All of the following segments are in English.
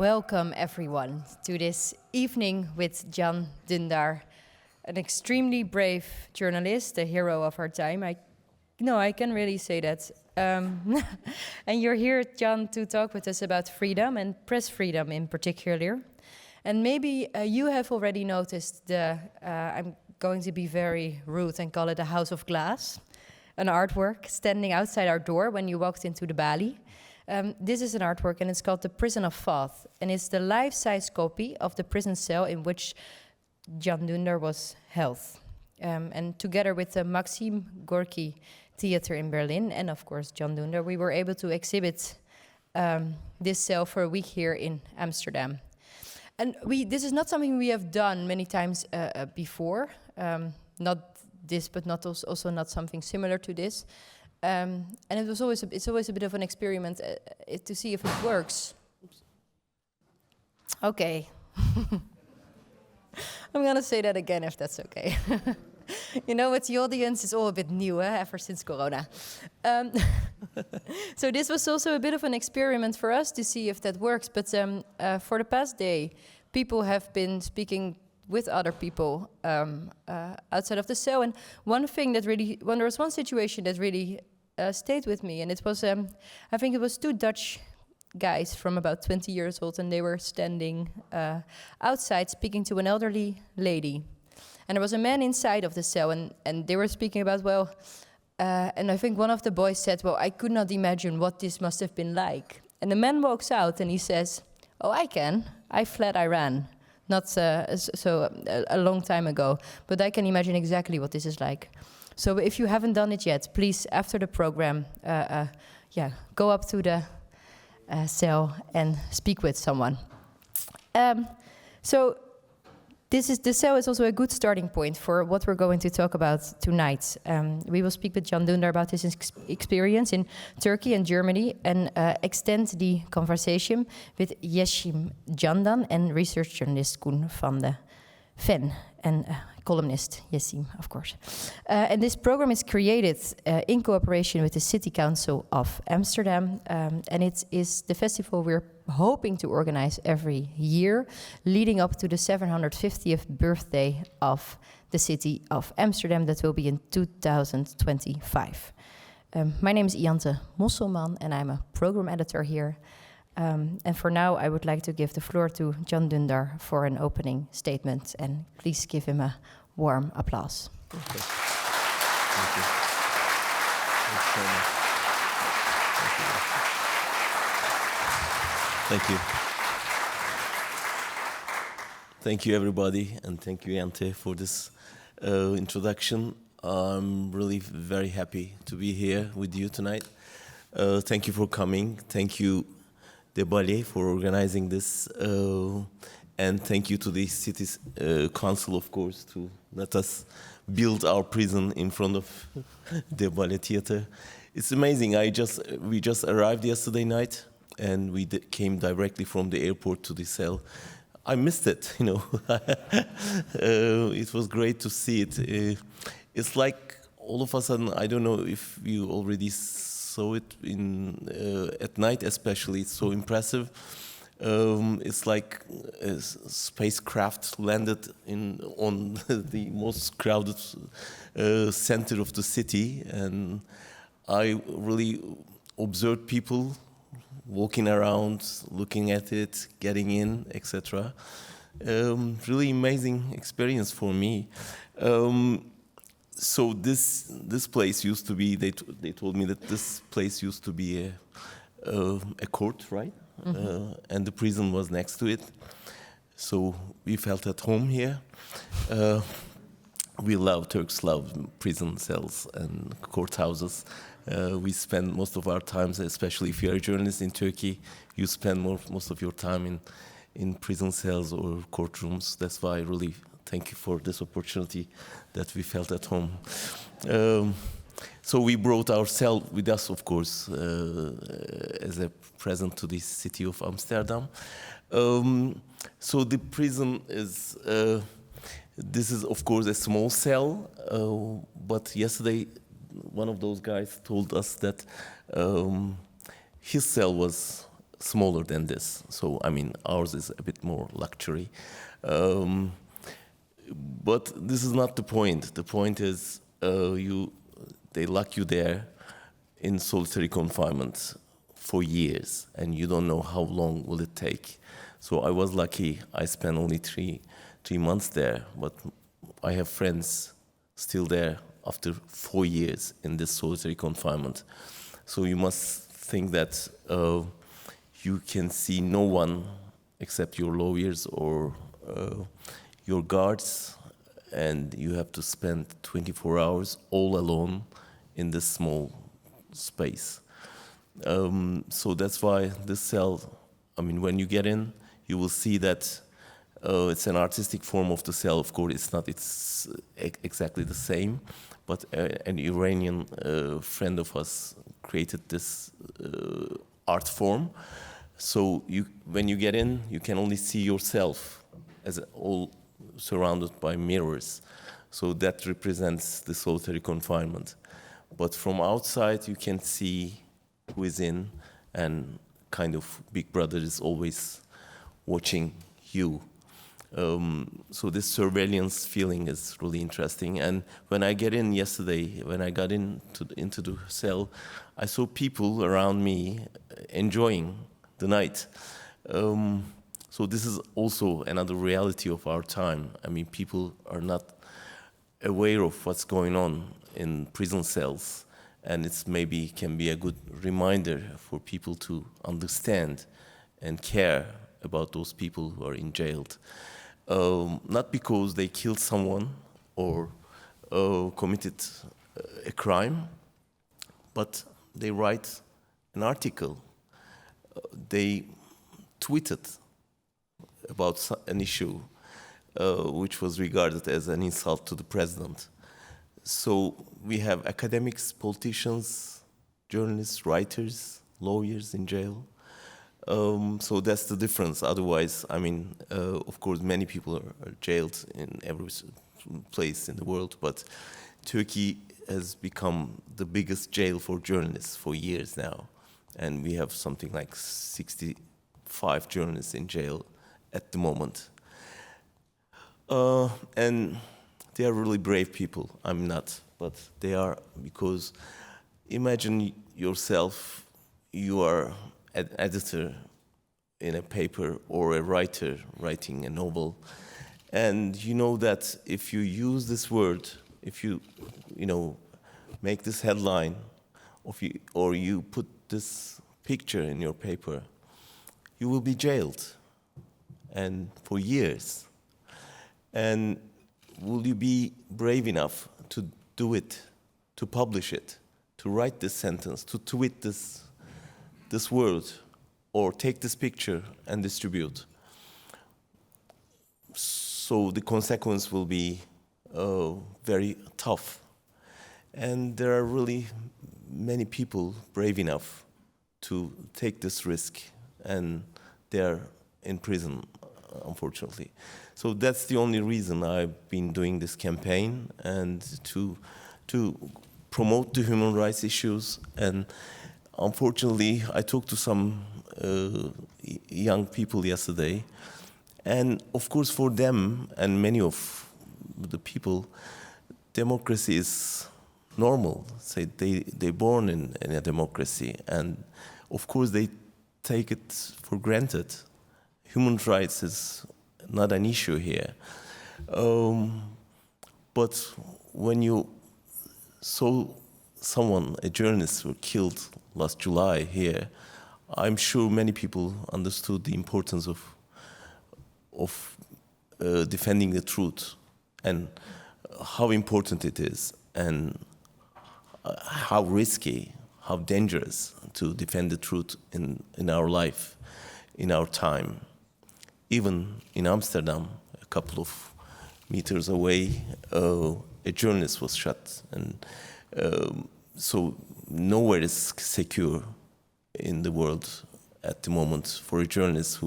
welcome everyone to this evening with Can Dündar, an extremely brave journalist, a hero of our time. I can really say that. And you're here, Can, to talk with us about freedom and press freedom in particular. And maybe you have already noticed I'm going to be very rude and call it a house of glass, an artwork standing outside our door when you walked into the Balie. This is an artwork and it's called The Prison of Thought. And it's the life-size copy of the prison cell in which Can Dündar was held. And together with the Maxim Gorky Theater in Berlin and of course Can Dündar, we were able to exhibit this cell for a week here in Amsterdam. And this is not something we have done many times before. Not this, but also not something similar to this. And it's always a bit of an experiment to see if it works. Oops. Okay. I'm gonna say that again if that's okay. You know, with the audience, it's all a bit new, ever since Corona. So this was also a bit of an experiment for us to see if that works. But for the past day, people have been speaking with other people outside of the cell. And there was one situation that really stayed with me. And it was, I think it was two Dutch guys from about 20 years old. And they were standing outside speaking to an elderly lady. And there was a man inside of the cell, and they were speaking about, and I think one of the boys said, I could not imagine what this must have been like. And the man walks out and he says, I can. I fled Iran, not a long time ago, but I can imagine exactly what this is like. So if you haven't done it yet, please, after the program, go up to the cell and speak with someone. The cell is also a good starting point for what we're going to talk about tonight. We will speak with Can Dündar about his experience in Turkey and Germany and extend the conversation with Yeşim Candan and research journalist Koen van de Ven and columnist Yeşim, of course. And this program is created in cooperation with the City Council of Amsterdam, and it is the festival we're hoping to organize every year, leading up to the 750th birthday of the City of Amsterdam that will be in 2025. My name is Iante Mosselman, and I'm a program editor here. And for now, I would like to give the floor to Can Dündar for an opening statement, and please give him a warm applause. Okay. Thank you. Thanks so much. Thank you. Thank you, everybody, and thank you, Iante, for this introduction. I'm really very happy to be here with you tonight. Thank you for coming. Thank you, the Balie, for organizing this, and thank you to the city's council, of course, to let us build our prison in front of the Balie Theater. It's amazing. We just arrived yesterday night, and we came directly from the airport to the cell. I missed it, you know. It was great to see it. It's like all of a sudden, I don't know if you already saw it at night, especially. It's so impressive. It's like a spacecraft landed on the most crowded center of the city, and I really observed people walking around, looking at it, getting in, etc. Really amazing experience for me. So this place used to be. They told me that this place used to be a court, right? Mm-hmm. And the prison was next to it. So we felt at home here. Turks love prison cells and courthouses. We spend most of our time, especially if you're a journalist in Turkey, you spend most of your time in prison cells or courtrooms. That's why I really thank you for this opportunity that we felt at home. So we brought our cell with us, of course, as a present to the city of Amsterdam. So the prison is, this is of course a small cell, but yesterday one of those guys told us that his cell was smaller than this. So, I mean, ours is a bit more luxury. But this is not the point. The point is they lock you there in solitary confinement for years, and you don't know how long will it take. So I was lucky. I spent only three months there, but I have friends still there after 4 years in this solitary confinement. So you must think that you can see no one except your lawyers or your guards, and you have to spend 24 hours all alone in this small space. So that's why this cell, I mean, when you get in, you will see that it's an artistic form of the cell. Of course, it's exactly the same, but an Iranian friend of us created this art form. So when you get in, you can only see yourself as all surrounded by mirrors. So that represents the solitary confinement. But from outside, you can see who is in, and kind of Big Brother is always watching you. So this surveillance feeling is really interesting. And when I get in yesterday, when I got into the cell, I saw people around me enjoying the night. So this is also another reality of our time. I mean, people are not aware of what's going on in prison cells, and it's maybe can be a good reminder for people to understand and care about those people who are in jail. Not because they killed someone or committed a crime, but they write an article. They tweeted about an issue which was regarded as an insult to the president. So we have academics, politicians, journalists, writers, lawyers in jail. So that's the difference. Otherwise, I mean, of course, many people are jailed in every place in the world, but Turkey has become the biggest jail for journalists for years now. And we have something like 65 journalists in jail at the moment. And they are really brave people. I'm not, but they are, because imagine yourself, you are an editor in a paper or a writer writing a novel, and you know that if you use this word, if you make this headline, or you put this picture in your paper, you will be jailed, and for years. And will you be brave enough to do it, to publish it, to write this sentence, to tweet this word, or take this picture and distribute? So the consequence will be very tough. And there are really many people brave enough to take this risk, and they're in prison, unfortunately. So that's the only reason I've been doing this campaign, and to promote the human rights issues. And unfortunately, I talked to some young people yesterday, and of course for them and many of the people, democracy is normal. Say they're born in a democracy, and of course they take it for granted. Human rights is not an issue here. But when you saw someone, a journalist, who killed last July here, I'm sure many people understood the importance of defending the truth, and how important it is, and how risky, how dangerous to defend the truth in our life, in our time. Even in Amsterdam, a couple of meters away, a journalist was shot, and so nowhere is secure in the world at the moment for a journalist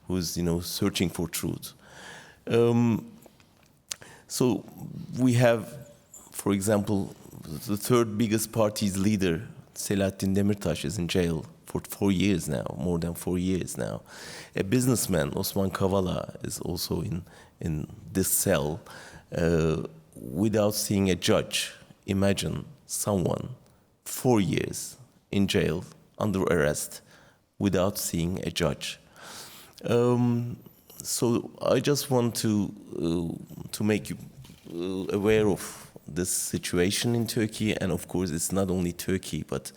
who's searching for truth. So we have, for example, the third biggest party's leader, Selahattin Demirtas, is in jail for 4 years now, more than 4 years now. A businessman, Osman Kavala, is also in this cell without seeing a judge. Imagine someone 4 years in jail, under arrest, without seeing a judge. So I just want to make you aware of this situation in Turkey, and of course it's not only Turkey, but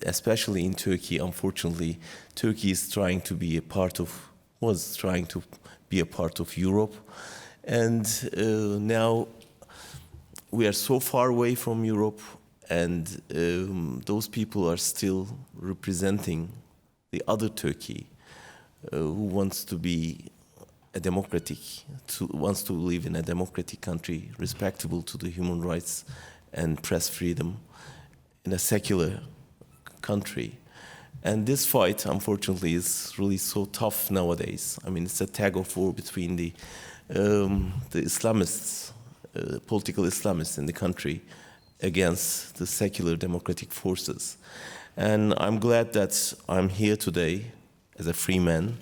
especially in Turkey, unfortunately, Turkey is trying to be a part of Europe, and now we are so far away from Europe, and those people are still representing the other Turkey, who wants to be wants to live in a democratic country, respectable to the human rights and press freedom, in a secular country. And this fight, unfortunately, is really so tough nowadays. I mean, it's a tug of war between the Islamists, political Islamists in the country, against the secular democratic forces. And I'm glad that I'm here today as a free man,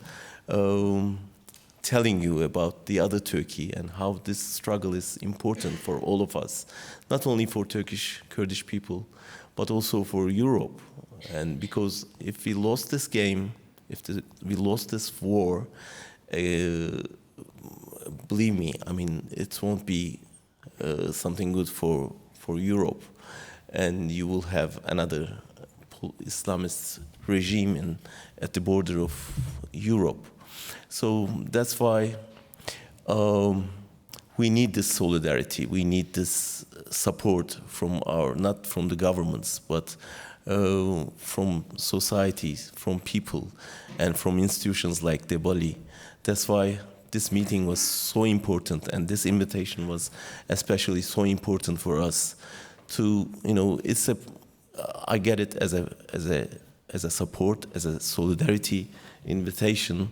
telling you about the other Turkey and how this struggle is important for all of us, not only for Turkish Kurdish people, but also for Europe. And because if we lost this game, we lost this war, believe me, I mean, it won't be something good for Europe, and you will have another Islamist regime at the border of Europe. So that's why we need this solidarity. We need this support from not from the governments, but from societies, from people, and from institutions like the Balie. That's why this meeting was so important, and this invitation was especially so important for us. To I get it as a support, as a solidarity invitation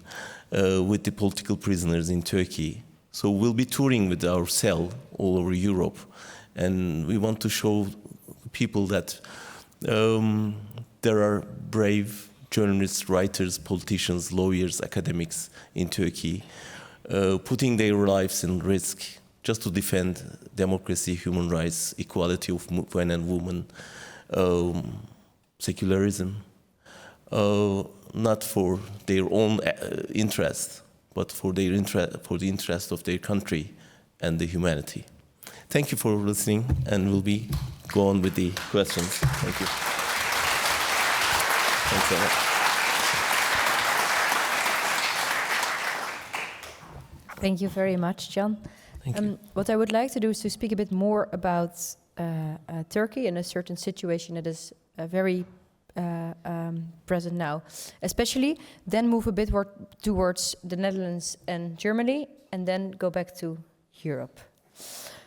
with the political prisoners in Turkey. So we'll be touring with our cell all over Europe, and we want to show people that there are brave journalists, writers, politicians, lawyers, academics in Turkey, putting their lives in risk just to defend democracy, human rights, equality of men and women, secularism, not for their own interest, but for the interest of their country and the humanity. Thank you for listening, and we'll go on with the questions. Thank you. Thanks so much. Thank you very much, Can. Thank you. What I would like to do is to speak a bit more about Turkey and a certain situation that is very present now, especially, then move a bit towards the Netherlands and Germany, and then go back to Europe.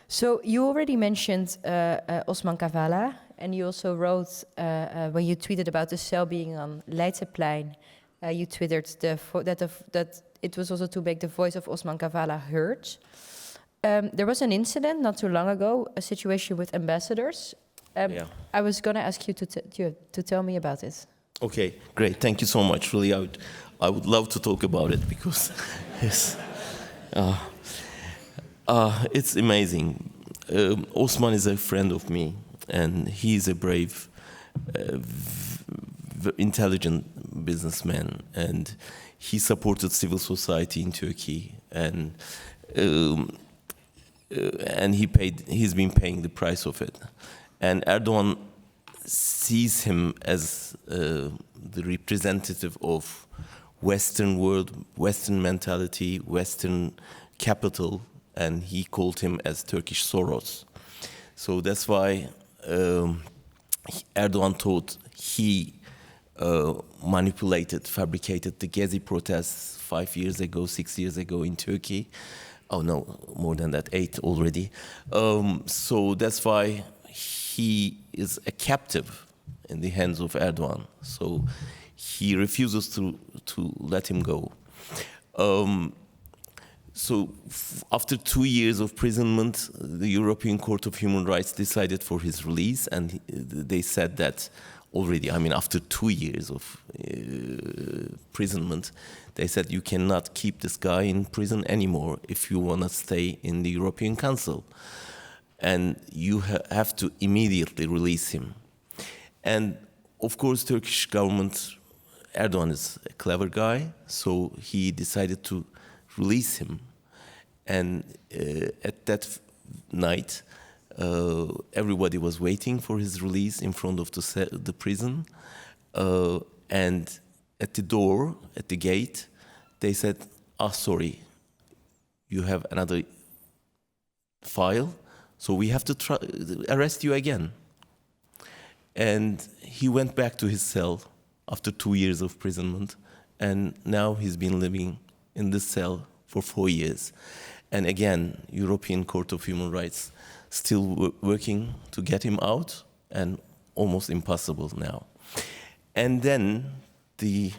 So you already mentioned Osman Kavala, and you also wrote, when you tweeted about the cell being on Leidseplein, you twittered that it was also to make the voice of Osman Kavala heard. There was an incident not too long ago, a situation with ambassadors. Yeah. I was going to ask you to tell me about it. Okay, great. Thank you so much. Really, I would love to talk about it because yes, it's amazing. Osman is a friend of me, and he's a brave, intelligent businessman, and he supported civil society in Turkey, and he's been paying the price of it. And Erdoğan sees him as the representative of Western world, Western mentality, Western capital, and he called him as Turkish Soros. So that's why Erdoğan thought he manipulated, fabricated the Gezi-protests 5 years ago, 6 years ago in Turkey. Oh no, more than that, 8 already. So that's why he is a captive in the hands of Erdoğan. So he refuses to let him go. So after 2 years of imprisonment, the European Court of Human Rights decided for his release, and they said that already, I mean, after 2 years of imprisonment, they said you cannot keep this guy in prison anymore if you want to stay in the European Council. And you have to immediately release him. And of course, Turkish government, Erdoğan is a clever guy, so he decided to release him. And at that night, everybody was waiting for his release in front of the prison. And at the door, at the gate, they said, sorry, you have another file, so we have to arrest you again. And he went back to his cell after 2 years of imprisonment, and now he's been living in this cell for 4 years. And again, European Court of Human Rights still working to get him out, and almost impossible now. And then the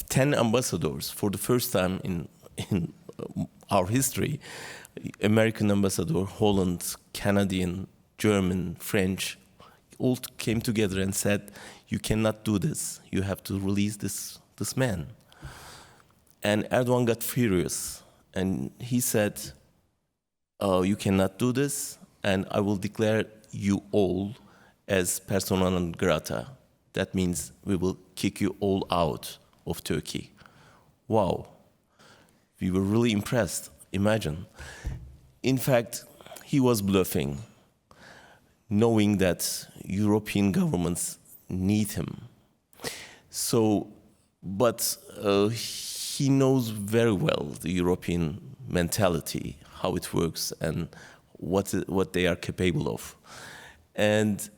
10 ambassadors, for the first time in our history, American ambassador, Holland, Canadian, German, French, all came together and said, you cannot do this. You have to release this man. And Erdoğan got furious, and he said, you cannot do this, and I will declare you all as persona non grata. That means we will kick you all out of Turkey. Wow. We were really impressed. Imagine. In fact, he was bluffing, knowing that European governments need him. So, but he knows very well the European mentality, how it works, and what they are capable of. And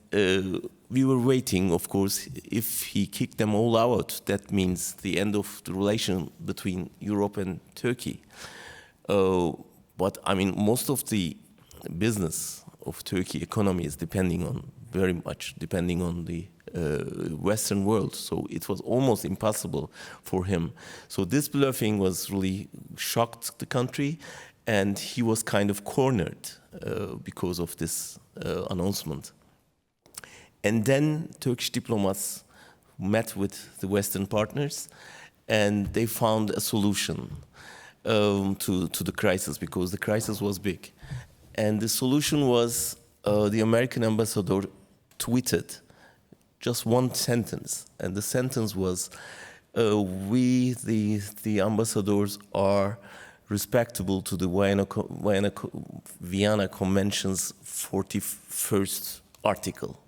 we were waiting, of course, if he kicked them all out, that means the end of the relation between Europe and Turkey. But I mean, most of the business of Turkey economy is very much depending on the Western world. So it was almost impossible for him. So this bluffing was really shocked the country, and he was kind of cornered because of this announcement. And then Turkish diplomats met with the Western partners, and they found a solution to the crisis, because the crisis was big. And the solution was the American ambassador tweeted just one sentence, and the sentence was, we, the ambassadors, are respectable to the Vienna Convention's 41st article.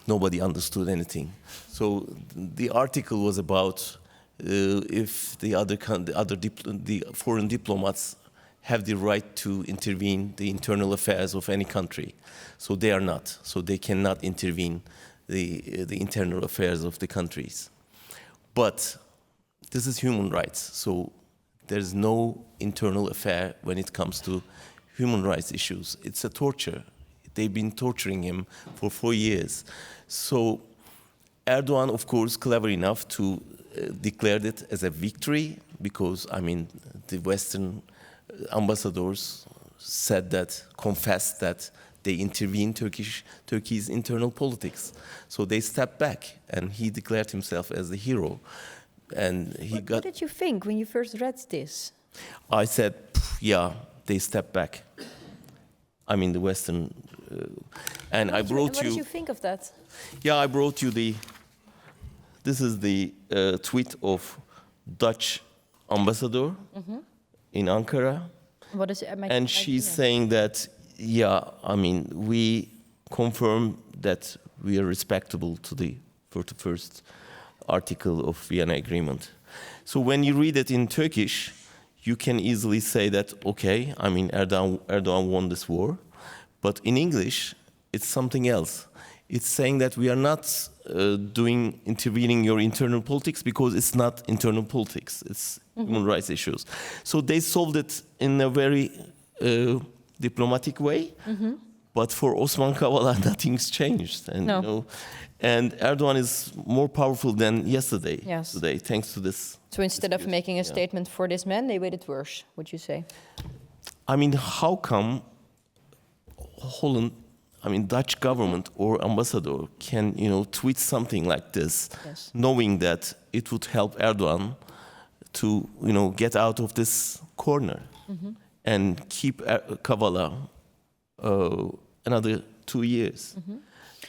Nobody understood anything. So the article was about if the foreign diplomats have the right to intervene the internal affairs of any country. So they are not. So they cannot intervene the internal affairs of the countries. But this is human rights. So there's no internal affair when it comes to human rights issues. It's a torture. They've been torturing him for 4 years. So Erdoğan, of course, clever enough to declare it as a victory, because, I mean, the Western ambassadors confessed that they intervened Turkey's internal politics. So they stepped back, and he declared himself as the hero. And What did you think when you first read this? I said, yeah, they stepped back. I mean, the Western... and I brought you... What did you think of that? Yeah, I brought you this is the tweet of Dutch ambassador in Ankara. What is it? And she's saying that, yeah, I mean, we confirm that we are respectable to the 41st article of Vienna Agreement. So when you read it in Turkish, you can easily say that, okay, I mean, Erdoğan won this war. But in English, it's something else. It's saying that we are not intervening your internal politics, because it's not internal politics. It's human rights issues. So they solved it in a very diplomatic way. But for Osman Kavala, nothing's changed. And, No. And Erdoğan is more powerful than yesterday, Yes. today, thanks to this. So instead of making a statement for this man, they made it worse, would you say? I mean, how come Holland, Dutch government or ambassador can, tweet something like this, Yes. knowing that it would help Erdoğan to, get out of this corner and keep Kavala another 2 years.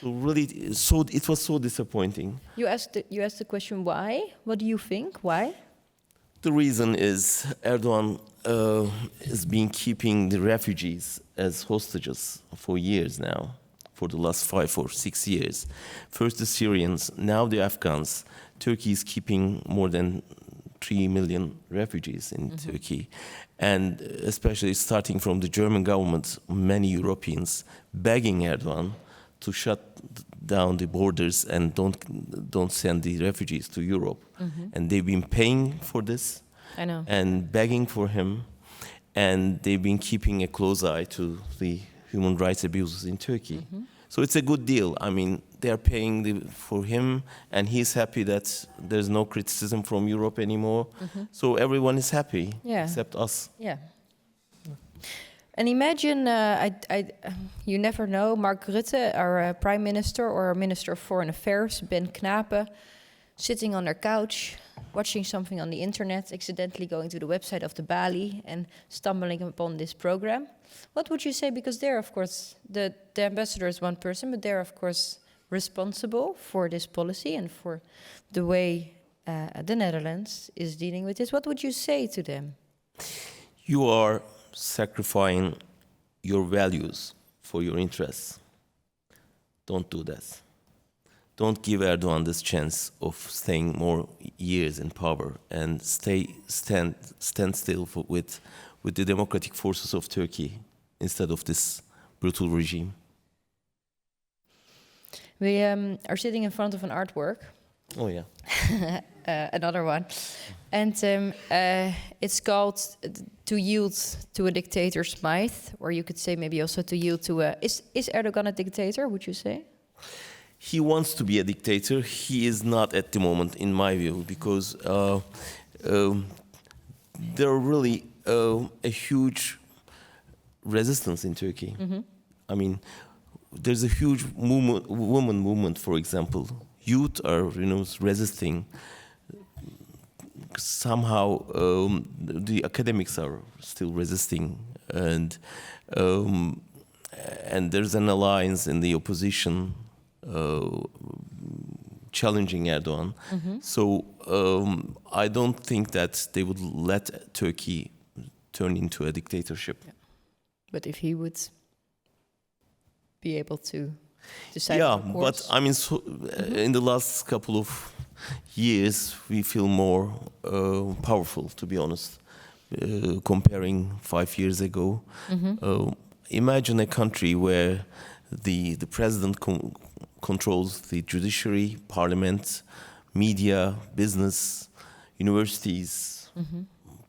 So really, it was so disappointing. You asked the question why? What do you think? Why? The reason is Erdoğan has been keeping the refugees as hostages for years now, for the last 5 or 6 years. First the Syrians, now the Afghans. Turkey is keeping more than 3 million refugees in Turkey. And especially starting from the German government, many Europeans begging Erdoğan to shut down the borders and don't send the refugees to Europe. And they've been paying for this. I know. And begging for him, and they've been keeping a close eye to the human rights abuses in Turkey. So it's a good deal. They're paying for him, and he's happy that there's no criticism from Europe anymore. So everyone is happy, except us. Yeah. And imagine, you never know, Mark Rutte, our Prime Minister, or our Minister of Foreign Affairs, Ben Knapen, sitting on their couch, watching something on the internet, accidentally going to the website of the Balie and stumbling upon this program. What would you say? Because they're, of course, the ambassador is one person, but they're, of course, responsible for this policy and for the way the Netherlands is dealing with this. What would you say to them? You are sacrificing your values for your interests. Don't do that. Don't give Erdoğan this chance of staying more years in power, and stand still with the democratic forces of Turkey instead of this brutal regime. We are sitting in front of an artwork. Oh yeah. Another one. And it's called To Yield to a Dictator's Might, or you could say maybe also to yield to a... Is Erdogan a dictator, would you say? He wants to be a dictator. He is not at the moment, in my view, because there are really a huge resistance in Turkey. There's a huge woman movement, for example. Youth are, resisting. Somehow, the academics are still resisting, and there's an alliance in the opposition challenging Erdoğan. So I don't think that they would let Turkey turn into a dictatorship. Yeah. But if he would be able to decide on course. But in the last couple of years, we feel more powerful, to be honest, comparing 5 years ago. Imagine a country where the president controls the judiciary, parliament, media, business, universities,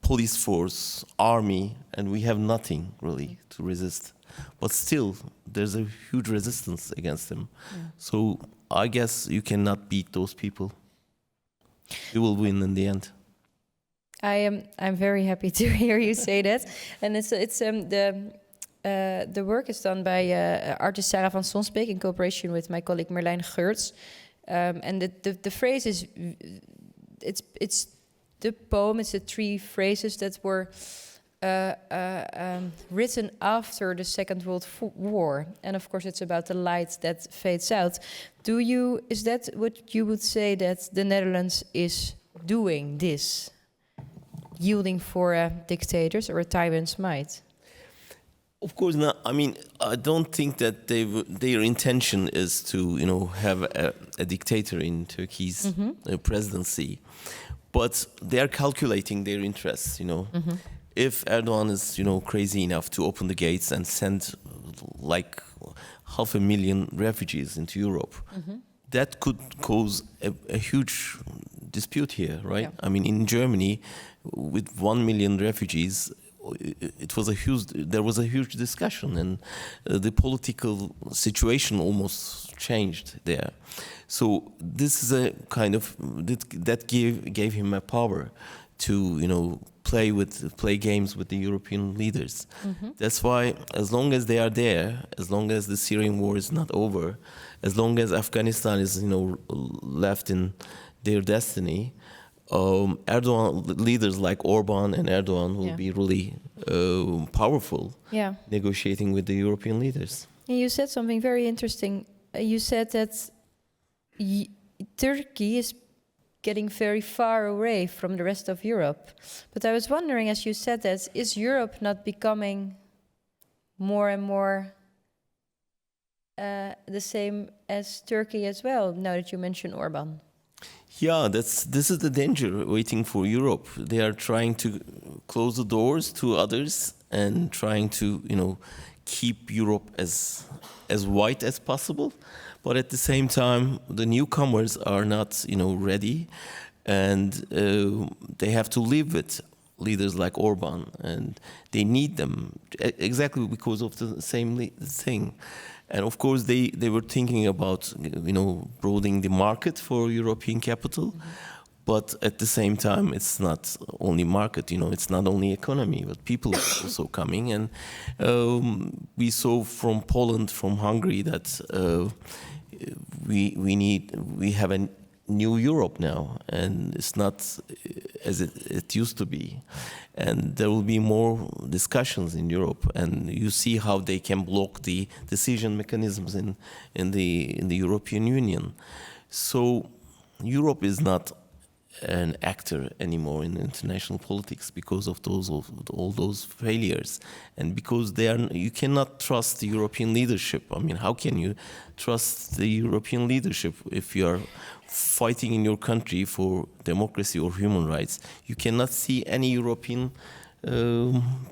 police force, army, and we have nothing really to resist. But still, there's a huge resistance against them. So I guess you cannot beat those people. You will win in the end. I'm very happy to hear you say that. And the work is done by artist Sarah van Sonsbeek in cooperation with my colleague Merlijn Geurts. And the phrase is, it's the poem, it's the 3 phrases that were written after the Second World War. And of course it's about the light that fades out. Is that what you would say, that the Netherlands is doing this? Yielding for dictators or a tyrant's might? Of course not. I don't think that their intention is to, have a dictator in Turkey's presidency, but they are calculating their interests. If Erdoğan is, crazy enough to open the gates and send like 500,000 refugees into Europe, that could cause a huge dispute here, right? Yeah. In Germany, with 1 million refugees, there was a huge discussion, and the political situation almost changed there. So this is a kind of that gave him a power to play games with the European leaders. That's why, as long as they are there, as long as the Syrian war is not over, as long as Afghanistan is left in their destiny, Erdoğan leaders like Orban and Erdoğan will be really powerful, negotiating with the European leaders. You said something very interesting. You said that Turkey is getting very far away from the rest of Europe. But I was wondering, as you said that, is Europe not becoming more and more the same as Turkey as well, now that you mention Orban? Yeah, this is the danger waiting for Europe. They are trying to close the doors to others and trying to, keep Europe as white as possible. But at the same time, the newcomers are not, ready, and they have to live with leaders like Orban, and they need them exactly because of the same thing. And of course, they were thinking about, broadening the market for European capital. But at the same time, it's not only market, it's not only economy, but people are also coming. And we saw from Poland, from Hungary, that we have a new Europe now, and it's not as it used to be. And there will be more discussions in Europe, and you see how they can block the decision mechanisms in the European Union. So Europe is not an actor anymore in international politics because of all those failures, and because you cannot trust the European leadership. I mean, how can you trust the European leadership if you are fighting in your country for democracy or human rights? You cannot see any European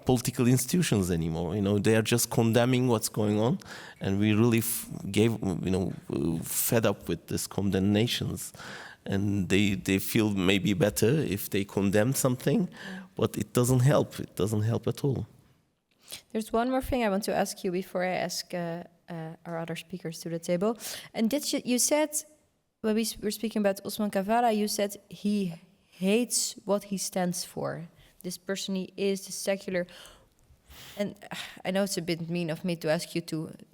political institutions anymore. They are just condemning what's going on, and we really fed up with this condemnations. And they feel maybe better if they condemn something, but it doesn't help. It doesn't help at all. There's one more thing I want to ask you before I ask our other speakers to the table. And you said, when we were speaking about Osman Kavala, you said he hates what he stands for. This person he is, the secular. And I know it's a bit mean of me to ask you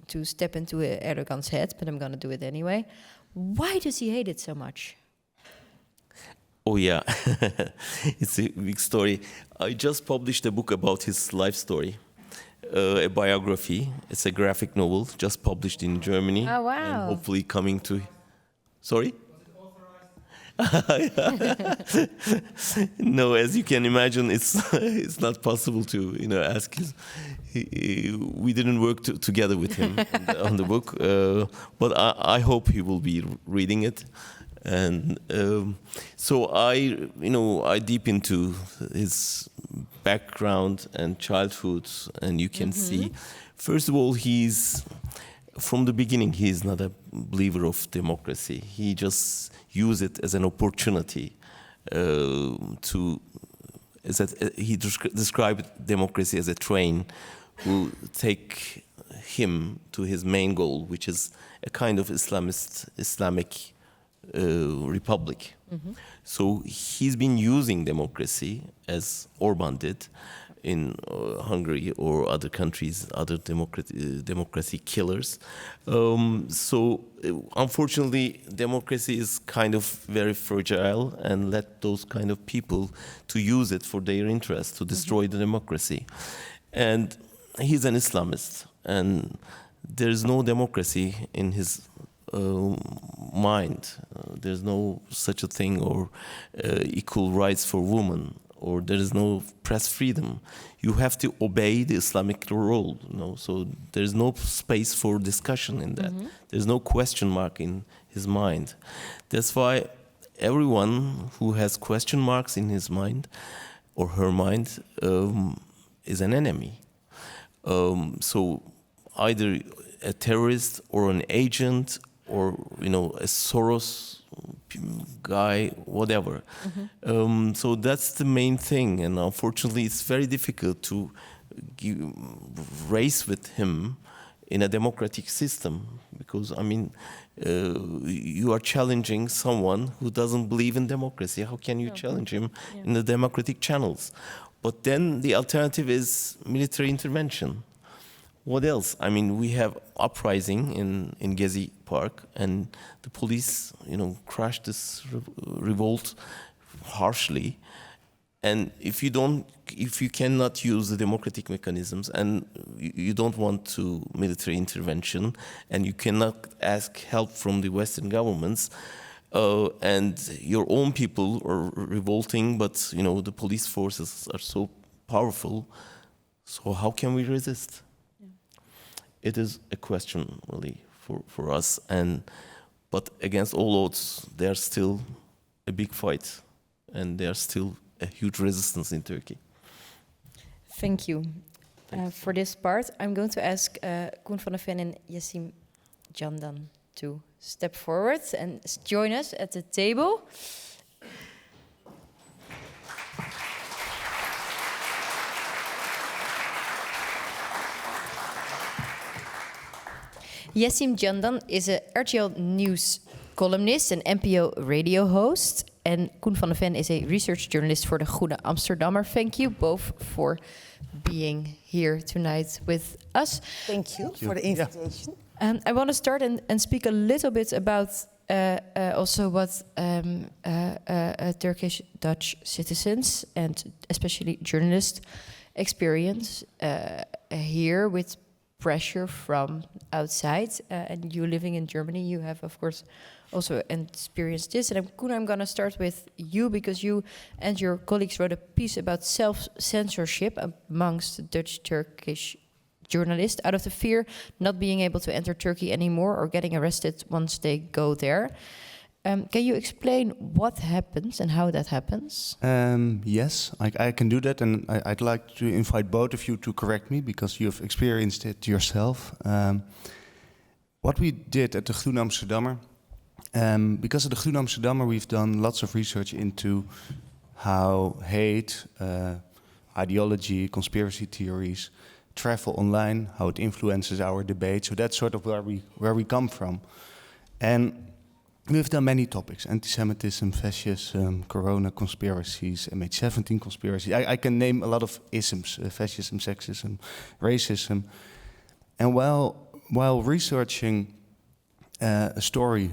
to step into Erdogan's head, but I'm going to do it anyway. Why does he hate it so much? Oh yeah, it's a big story. I just published a book about his life story, a biography. It's a graphic novel, just published in Germany. Oh, wow. And hopefully coming to... Sorry? No, as you can imagine, it's not possible to ask his. We didn't work together with him on the book, but I hope he will be reading it. And so I deep into his background and childhood, and you can see, first of all, from the beginning, he's not a believer of democracy. He just used it as an opportunity he described democracy as a train who take him to his main goal, which is a kind of Islamic republic. So he's been using democracy, as Orban did in Hungary or other countries, other democracy killers. So unfortunately, democracy is kind of very fragile, and let those kind of people to use it for their interest, to destroy the democracy. And he's an Islamist, and there's no democracy in his mind. There's no such a thing, or equal rights for women, or there is no press freedom. You have to obey the Islamic rule, so there's no space for discussion in that. There's no question mark in his mind. That's why everyone who has question marks in his mind or her mind is an enemy. So either a terrorist or an agent or a Soros guy, whatever. So that's the main thing, and unfortunately, it's very difficult to race with him in a democratic system, because you are challenging someone who doesn't believe in democracy. How can you challenge him in the democratic channels? But then the alternative is military intervention. What else? We have uprising in Gezi Park, and the police, crushed this revolt harshly. And if you cannot use the democratic mechanisms, and you don't want to military intervention, and you cannot ask help from the Western governments, and your own people are revolting, but the police forces are so powerful. So how can we resist? It is a question really for us, but against all odds, there's still a big fight, and there's still a huge resistance in Turkey. Thank you. For this part, I'm going to ask Koen van der Ven and Yassim Candan to step forward and join us at the table. Yassim Candan is a RTL News columnist and NPO radio host. And Koen van der Ven is a research journalist for the Groene Amsterdammer. Thank you both for being here tonight with us. Thank you for the invitation. I want to start and speak a little bit about also what Turkish Dutch citizens and especially journalists experience here with pressure from outside. And you living in Germany, you have, of course, also experienced this. And Koen, I'm going to start with you, because you and your colleagues wrote a piece about self-censorship amongst Dutch-Turkish journalists out of the fear not being able to enter Turkey anymore or getting arrested once they go there. Can you explain what happens and how that happens? Yes, I can do that, and I'd like to invite both of you to correct me, because you've experienced it yourself. What we did at the Groene Amsterdammer, because of the Groene Amsterdammer, we've done lots of research into how hate, ideology, conspiracy theories travel online, how it influences our debate. So that's sort of where we come from. And we've done many topics: anti-Semitism, fascism, corona conspiracies, MH17 conspiracy. I can name a lot of isms: fascism, sexism, racism. And while researching a story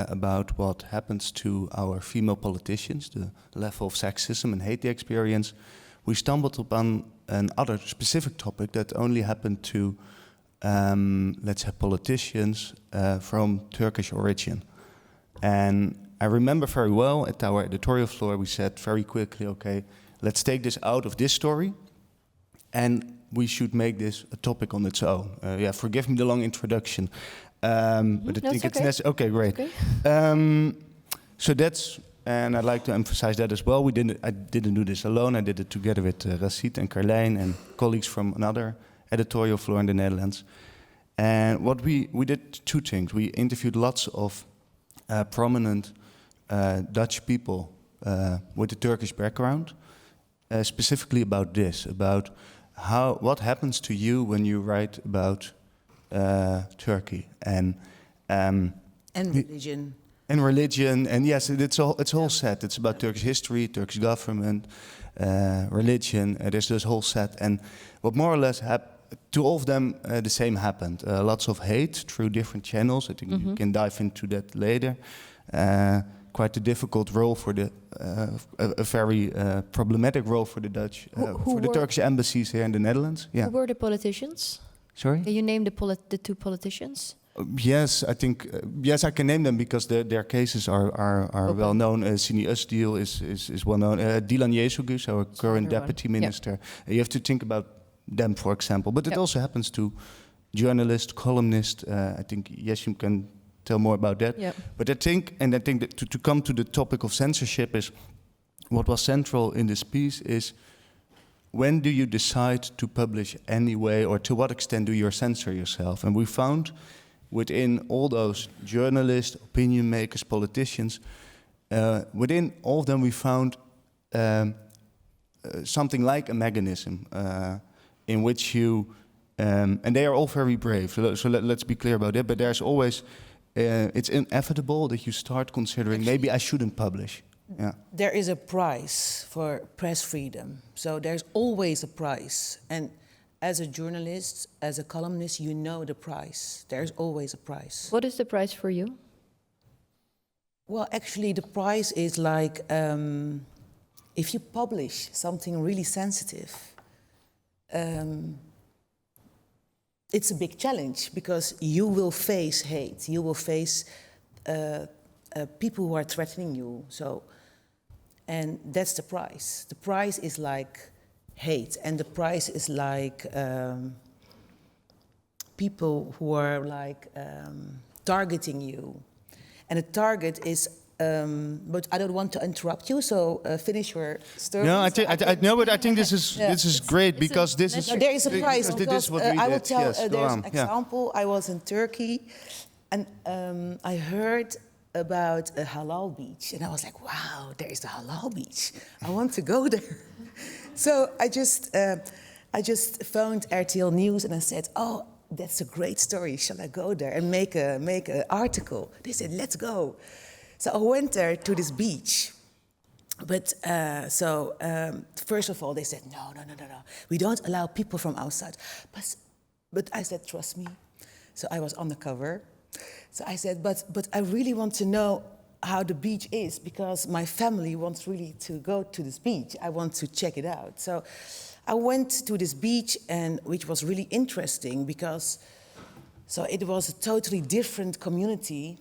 about what happens to our female politicians, the level of sexism and hate they experience, we stumbled upon another specific topic that only happened to, let's say, politicians from Turkish origin. And I remember very well at our editorial floor, we said very quickly, okay, let's take this out of this story, and we should make this a topic on its own. Forgive me the long introduction, but I think it's necessary. Okay, great. Okay. So that's, and I'd like to emphasize that as well. I didn't do this alone. I did it together with Rashid and Carlijn and colleagues from another editorial floor in the Netherlands. And what we did two things. We interviewed lots of prominent Dutch people with a Turkish background, specifically about this, about what happens to you when you write about Turkey and religion. And religion, and yes, it's all set. It's about Turkish history, Turkish government, religion. There's this whole set, and what more or less to all of them the same happened. Lots of hate through different channels. I think you can dive into that later. Quite a difficult role for a very problematic role for the Dutch, for the Turkish embassies here in the Netherlands. Yeah. Who were the politicians? Sorry? Can you name the two politicians? Yes, I think yes, I can name them because their cases are well known. Sini Özdeal is well known. Dilan Yeşilgöz, our current deputy minister. You have to think about them, for example. But it also happens to journalists, columnists. I think Yassim can tell more about that. Yep. But I think that to come to the topic of censorship is what was central in this piece is, when do you decide to publish anyway, or to what extent do you censor yourself? And we found within all those journalists, opinion makers, politicians, within all of them we found something like a mechanism in which you, and they are all very brave, so let's be clear about it, but there's always, it's inevitable that you start considering, maybe I shouldn't publish. Yeah. There is a price for press freedom, so there's always a price. And as a journalist, as a columnist, you know the price. There's always a price. What is the price for you? Well, actually, the price is like if you publish something really sensitive, it's a big challenge because you will face hate. You will face people who are threatening you. So, and that's the price. The price is like hate, and the price is like people who are like targeting you. And the target is, but I don't want to interrupt you, so finish your story. No, but I think this is great because this is. No, there is a price because this is what we I will did. tell. Yes, go There's on. an example. I was in Turkey, and I heard about a halal beach, and I was like, "Wow, there is a halal beach. I want to go there." So I just phoned RTL News and I said, "Oh, that's a great story. Shall I go there and make an article?" They said, "Let's go." So I went there to this beach. But first of all, they said, no. We don't allow people from outside. But I said, trust me. So I was undercover. So I said, but I really want to know how the beach is because my family wants really to go to this beach. I want to check it out. So I went to this beach, and which was really interesting because it was a totally different community.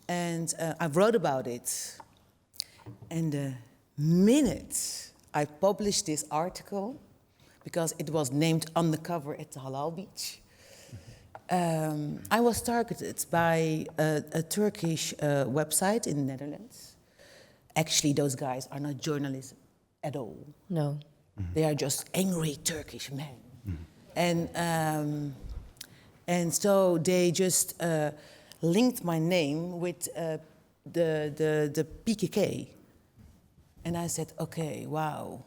And I wrote about it. And the minute I published this article, because it was named Undercover at the Halal Beach, I was targeted by a Turkish website in the Netherlands. Actually, those guys are not journalists at all. No. They are just angry Turkish men. And so they just linked my name with the PKK. And I said, okay, wow.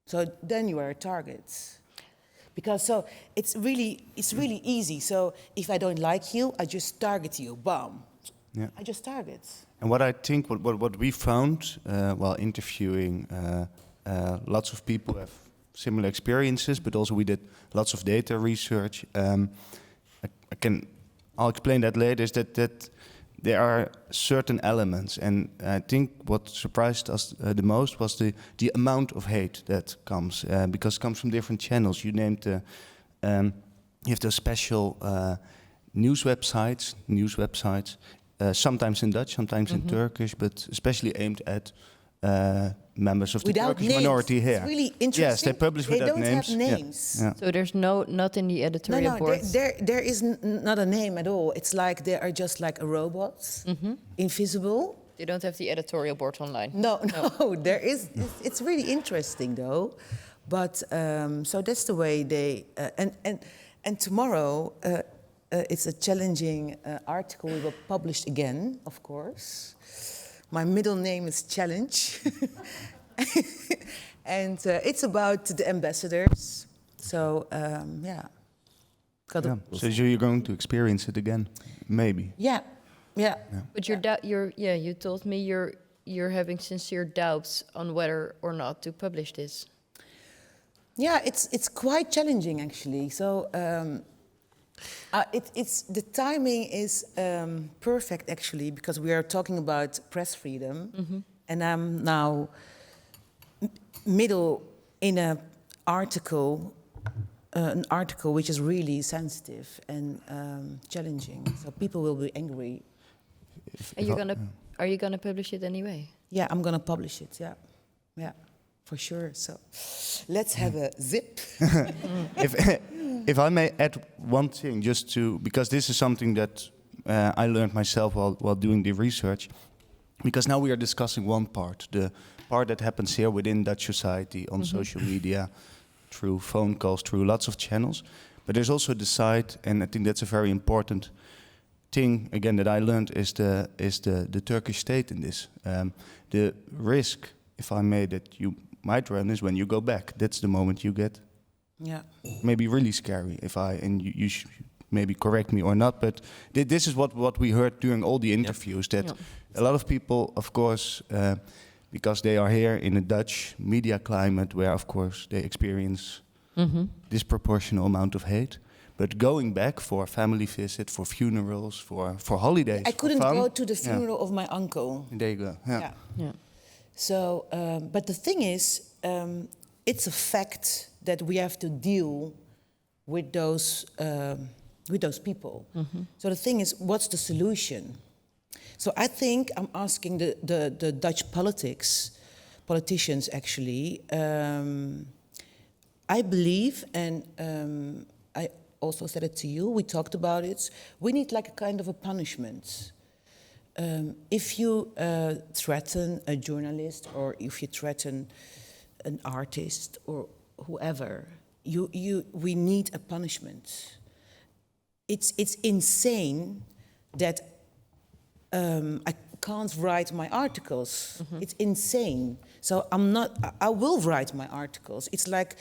So then you are a target. Because it's really easy. So if I don't like you, I just target you, bam. Yeah. I just target. And what I think, what we found while interviewing lots of people who have similar experiences, but also we did lots of data research. I'll explain that later. Is that there are certain elements, and I think what surprised us the most was the amount of hate that comes because it comes from different channels. You named you have those special news websites, sometimes in Dutch, sometimes in Turkish, but especially aimed at members of the Turkish minority here. It's really interesting. Yes, they publish without names. They don't have names. Yeah. So there's not in the editorial No, board? there is not a name at all. It's like they are just like a robots, invisible. They don't have the editorial board online? No, there is. It's really interesting though. But so that's the way they... And tomorrow, it's a challenging article we will publish again, of course. My middle name is Challenge. And it's about the ambassadors. So, yeah. So you're going to experience it again, maybe. Yeah. But you told me you're having sincere doubts on whether or not to publish this. Yeah, it's quite challenging actually. So the timing is perfect actually because we are talking about press freedom, and I'm now middle in an article which is really sensitive and challenging. So people will be angry. Are you gonna publish it anyway? Yeah, I'm gonna publish it. Yeah. For sure. So let's have a zip. If I may add one thing, because this is something that I learned myself while doing the research. Because now we are discussing one part, the part that happens here within Dutch society on social media, through phone calls, through lots of channels. But there's also the side, and I think that's a very important thing again that I learned is the Turkish state in this. The risk, if I may, that you might run is when you go back. That's the moment you get maybe really scary. You should maybe correct me or not, but this is what we heard during all the interviews, that a lot of people, of course, because they are here in a Dutch media climate where, of course, they experience disproportional amount of hate. But going back for a family visit, for funerals, for holidays, I couldn't fun, go to the funeral of my uncle. There you go. Yeah. So, but the thing is, it's a fact that we have to deal with those people. So the thing is, what's the solution? So I think I'm asking the Dutch politicians actually. I believe, and I also said it to you, we talked about it, we need like a kind of a punishment. If you threaten a journalist or if you threaten an artist or whoever, we need a punishment. It's insane that I can't write my articles. It's insane. So I will write my articles. It's like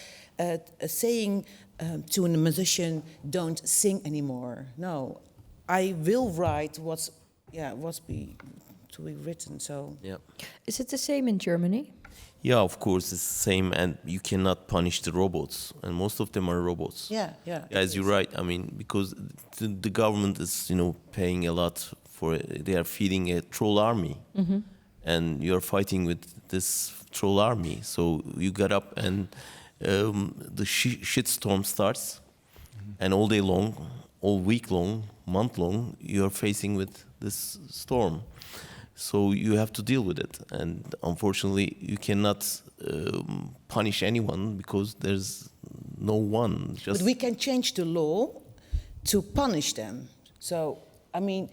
saying to a musician, don't sing anymore. No, I will write what's to be written. So Is it the same in Germany? Yeah, of course, it's the same, and you cannot punish the robots, and most of them are robots. As you're right, I mean, because the government is, paying a lot for it. They are feeding a troll army, and you're fighting with this troll army. So you get up, and the shitstorm starts, and all day long, all week long, month long, you're facing with this storm. So you have to deal with it, and unfortunately, you cannot punish anyone because there's no one. But we can change the law to punish them. So, I mean,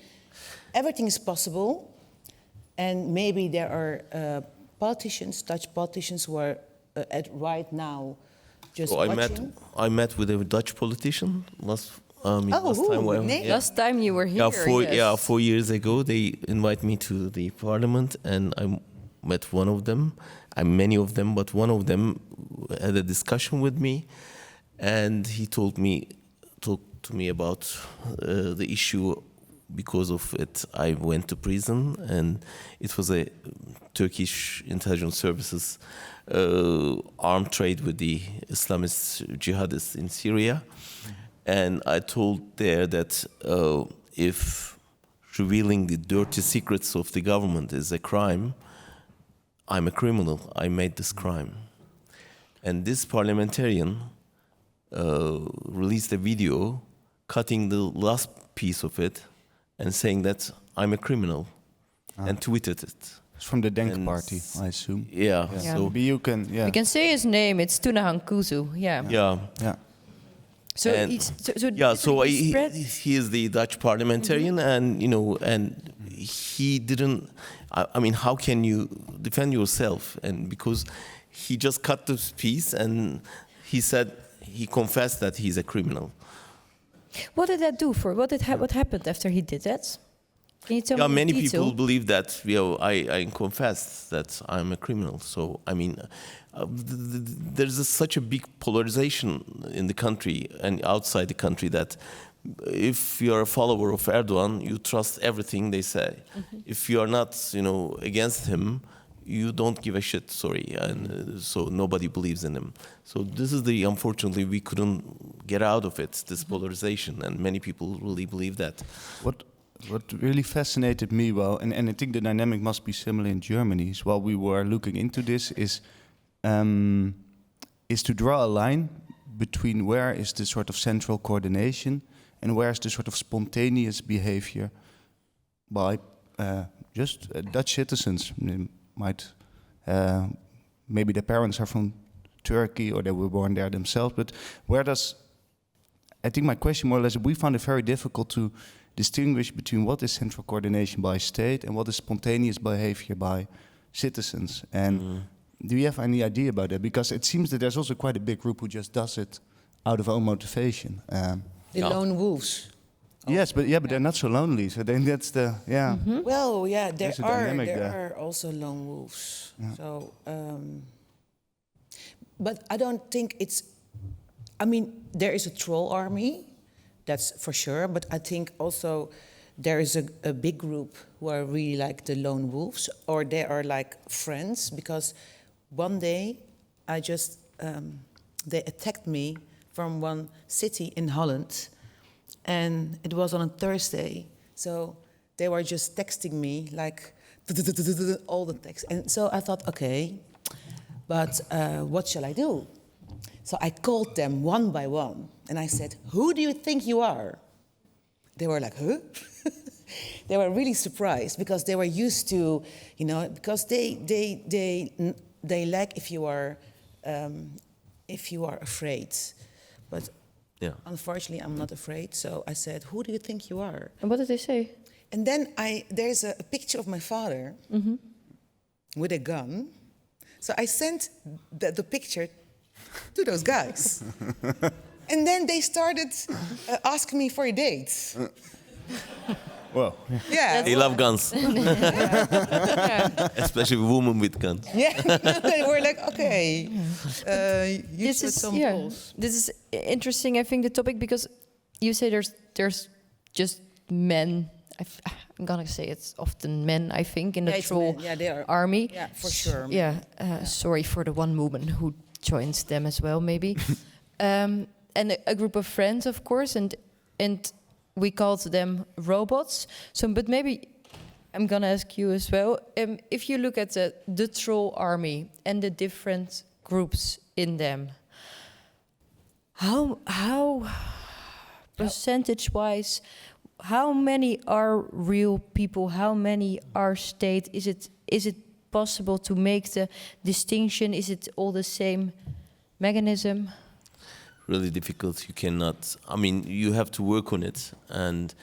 everything is possible, and maybe there are Dutch politicians who are right now just watching. I met with a Dutch politician last time. Last time you were here. 4 years ago, they invited me to the parliament, and I met one of them. Many of them, but one of them had a discussion with me, and he talked to me about the issue. Because of it, I went to prison, and it was a Turkish intelligence services armed trade with the Islamist jihadists in Syria. And I told there that if revealing the dirty secrets of the government is a crime, I'm a criminal. I made this crime. And this parliamentarian released a video cutting the last piece of it and saying that I'm a criminal, and tweeted it. It's from the Denk party, I assume. Yeah. So you can. Yeah. We can say his name. It's Tunahan Kuzu. Yeah. So he is the Dutch parliamentarian, and he didn't. I mean, how can you defend yourself? And because he just cut this piece, and he confessed that he's a criminal. What did that do for? What happened after he did that? Can you tell me? Many people believe that. I confessed that I'm a criminal. So I mean, there's such a big polarization in the country and outside the country that if you're a follower of Erdoğan, you trust everything they say. If you are not, against him, you don't give a shit. Sorry, and so nobody believes in him. So this is unfortunately, we couldn't get out of it, this polarization, and many people really believe that. What really fascinated me, and I think the dynamic must be similar in Germany, is while we were looking into this, is to draw a line between where is the sort of central coordination and where is the sort of spontaneous behavior by just Dutch citizens. Might maybe their parents are from Turkey or they were born there themselves, but I think my question more or less, we found it very difficult to distinguish between what is central coordination by state and what is spontaneous behavior by citizens. And do you have any idea about that? Because it seems that there's also quite a big group who just does it out of own motivation. The lone wolves. Yes, but they're not so lonely. So then that's the Well, yeah, There's a dynamic there there. are also lone wolves. So, but I don't think it's. I mean, there is a troll army, that's for sure. But I think also there is a big group who are really like the lone wolves, or they are like friends. Because one day, they attacked me from one city in Holland. And it was on a Thursday, so they were just texting me like all the text. And so I thought, okay, but what shall I do? So I called them one by one, and I said, "Who do you think you are?" They were like, "Huh?" They were really surprised because they were used to, because they like if you are afraid, but. Yeah. Unfortunately, I'm not afraid. So I said, "Who do you think you are?" And what did they say? And then there's a picture of my father with a gun. So I sent the picture to those guys. And then they started asking me for a date. well. Yeah. They love guns. Especially women with guns. Yeah. They were like, okay, you should some balls. This is interesting, I think, the topic, because you say there's just men. I'm gonna say it's often men, I think, in the troll army. Yeah, for sure. Sorry for the one woman who joins them as well, maybe. And a group of friends, of course, and we called them robots. So, but maybe I'm gonna ask you as well. If you look at the troll army and the different groups in them, how percentage-wise, how many are real people? How many are state? Is it possible to make the distinction? Is it all the same mechanism? Really difficult. You cannot. I mean, you have to work on it. And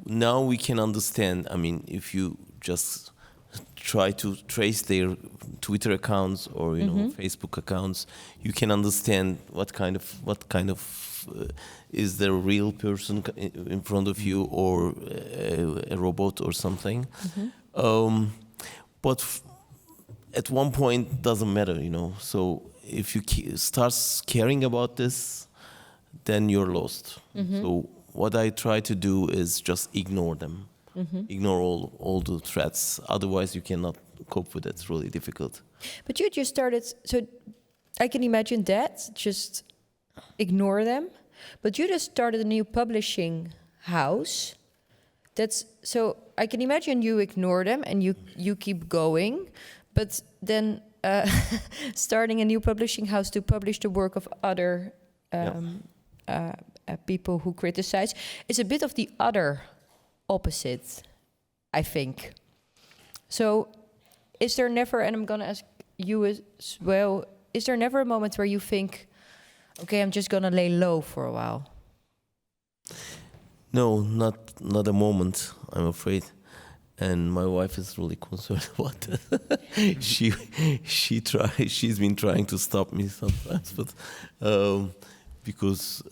now we can understand. I mean, if you just try to trace their Twitter accounts or Facebook accounts, you can understand what kind of is there a real person in front of you or a robot or something. But at one point, doesn't matter, So if you start caring about this, then you're lost. So what I try to do is just ignore them, ignore all the threats. Otherwise, you cannot cope with it. It's really difficult. But you just started, so I can imagine that, just ignore them. But you just started a new publishing house. So I can imagine you ignore them and you keep going. But then starting a new publishing house to publish the work of other people who criticize is a bit of the other opposite, I think. So is there never, and I'm going to ask you as well, is there never a moment where you think, okay, I'm just going to lay low for a while? No, not a moment, I'm afraid. And my wife is really concerned about that. She's been trying to stop me sometimes, but because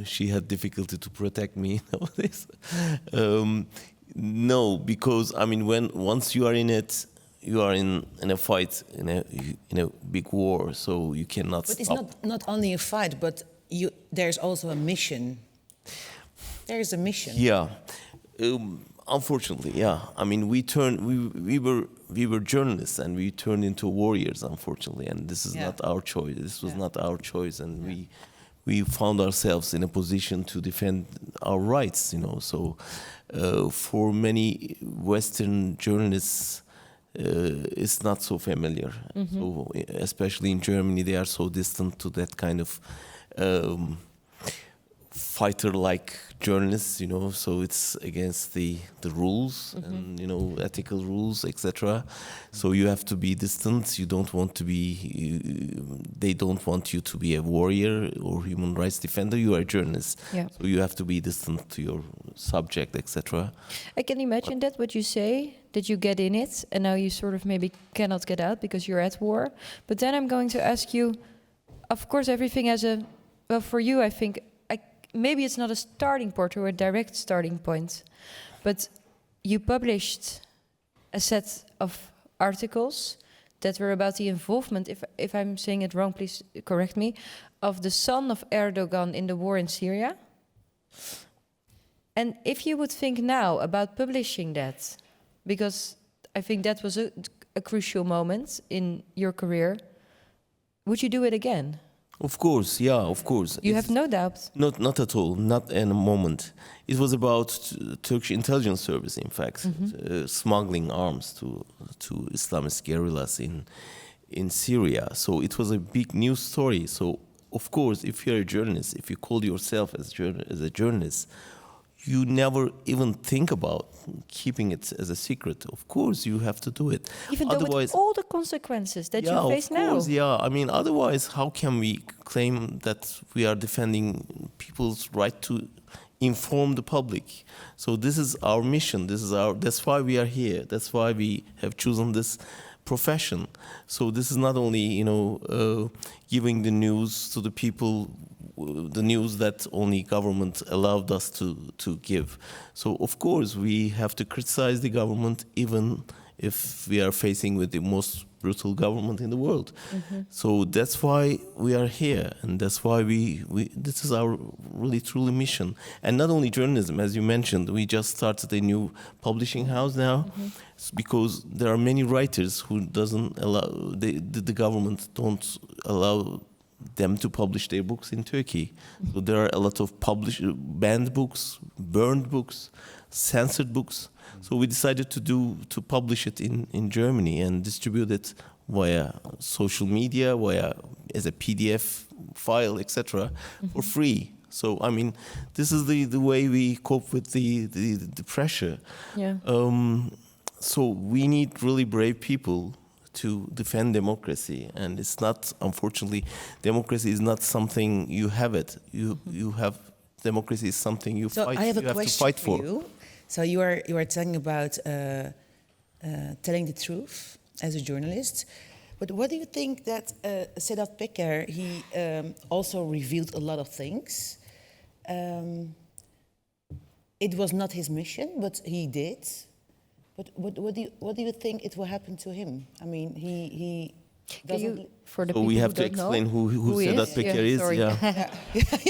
she had difficulty to protect me nowadays. No, because I mean, once you are in it, you are in a fight, in a big war, so you cannot stop. But it's not only a fight, but there's also a mission. There is a mission. Yeah. Unfortunately, yeah. I mean, we were journalists and we turned into warriors, unfortunately, and this is not our choice. This was not our choice, and we found ourselves in a position to defend our rights, So, for many Western journalists, it's not so familiar. So, especially in Germany, they are so distant to that kind of fighter-like journalists, so it's against the rules and, ethical rules, etc. So you have to be distant. You don't want to be, they don't want you to be a warrior or human rights defender. You are a journalist. Yeah. So you have to be distant to your subject, etc. I can imagine that what you say, that you get in it and now you sort of maybe cannot get out because you're at war. But then I'm going to ask you, of course, everything has well, for you, I think maybe it's not a starting point or a direct starting point, but you published a set of articles that were about the involvement, if I'm saying it wrong, please correct me, of the son of Erdoğan in the war in Syria. And if you would think now about publishing that, because I think that was a crucial moment in your career, would you do it again? Of course, yeah, of course. You have no doubt. Not at all, not in a moment. It was about Turkish intelligence service, in fact, smuggling arms to Islamist guerrillas in Syria. So it was a big news story. So of course, if you're a journalist, if you call yourself as a journalist, you never even think about keeping it as a secret. Of course, you have to do it. Even though with all the consequences that you face now. Course, yeah, I mean, otherwise, how can we claim that we are defending people's right to inform the public? So this is our mission. That's why we are here. That's why we have chosen this profession. So this is not only, giving the news to the people, the news that only government allowed us to give. So of course we have to criticize the government even if we are facing with the most brutal government in the world. So that's why we are here, and that's why we this is our really truly mission. And not only journalism, as you mentioned, we just started a new publishing house now, because there are many writers who doesn't allow the government don't allow them to publish their books in Turkey. So there are a lot of banned books, burned books, censored books. So we decided to publish it in Germany and distribute it via social media, as a PDF file, etc., for free. So I mean, this is the way we cope with the pressure. Yeah. So we need really brave people to defend democracy, and it's not, unfortunately, democracy is not something you have it. You have democracy is something you so fight. I have you a have to question fight for you. So you are talking about telling the truth as a journalist, but what do you think that Sedat Peker, he also revealed a lot of things. It was not his mission, but he did. But what do you think it will happen to him? I mean, he doesn't. For the So people we have who to don't explain know, who Sedat Peker is. sorry. Yeah.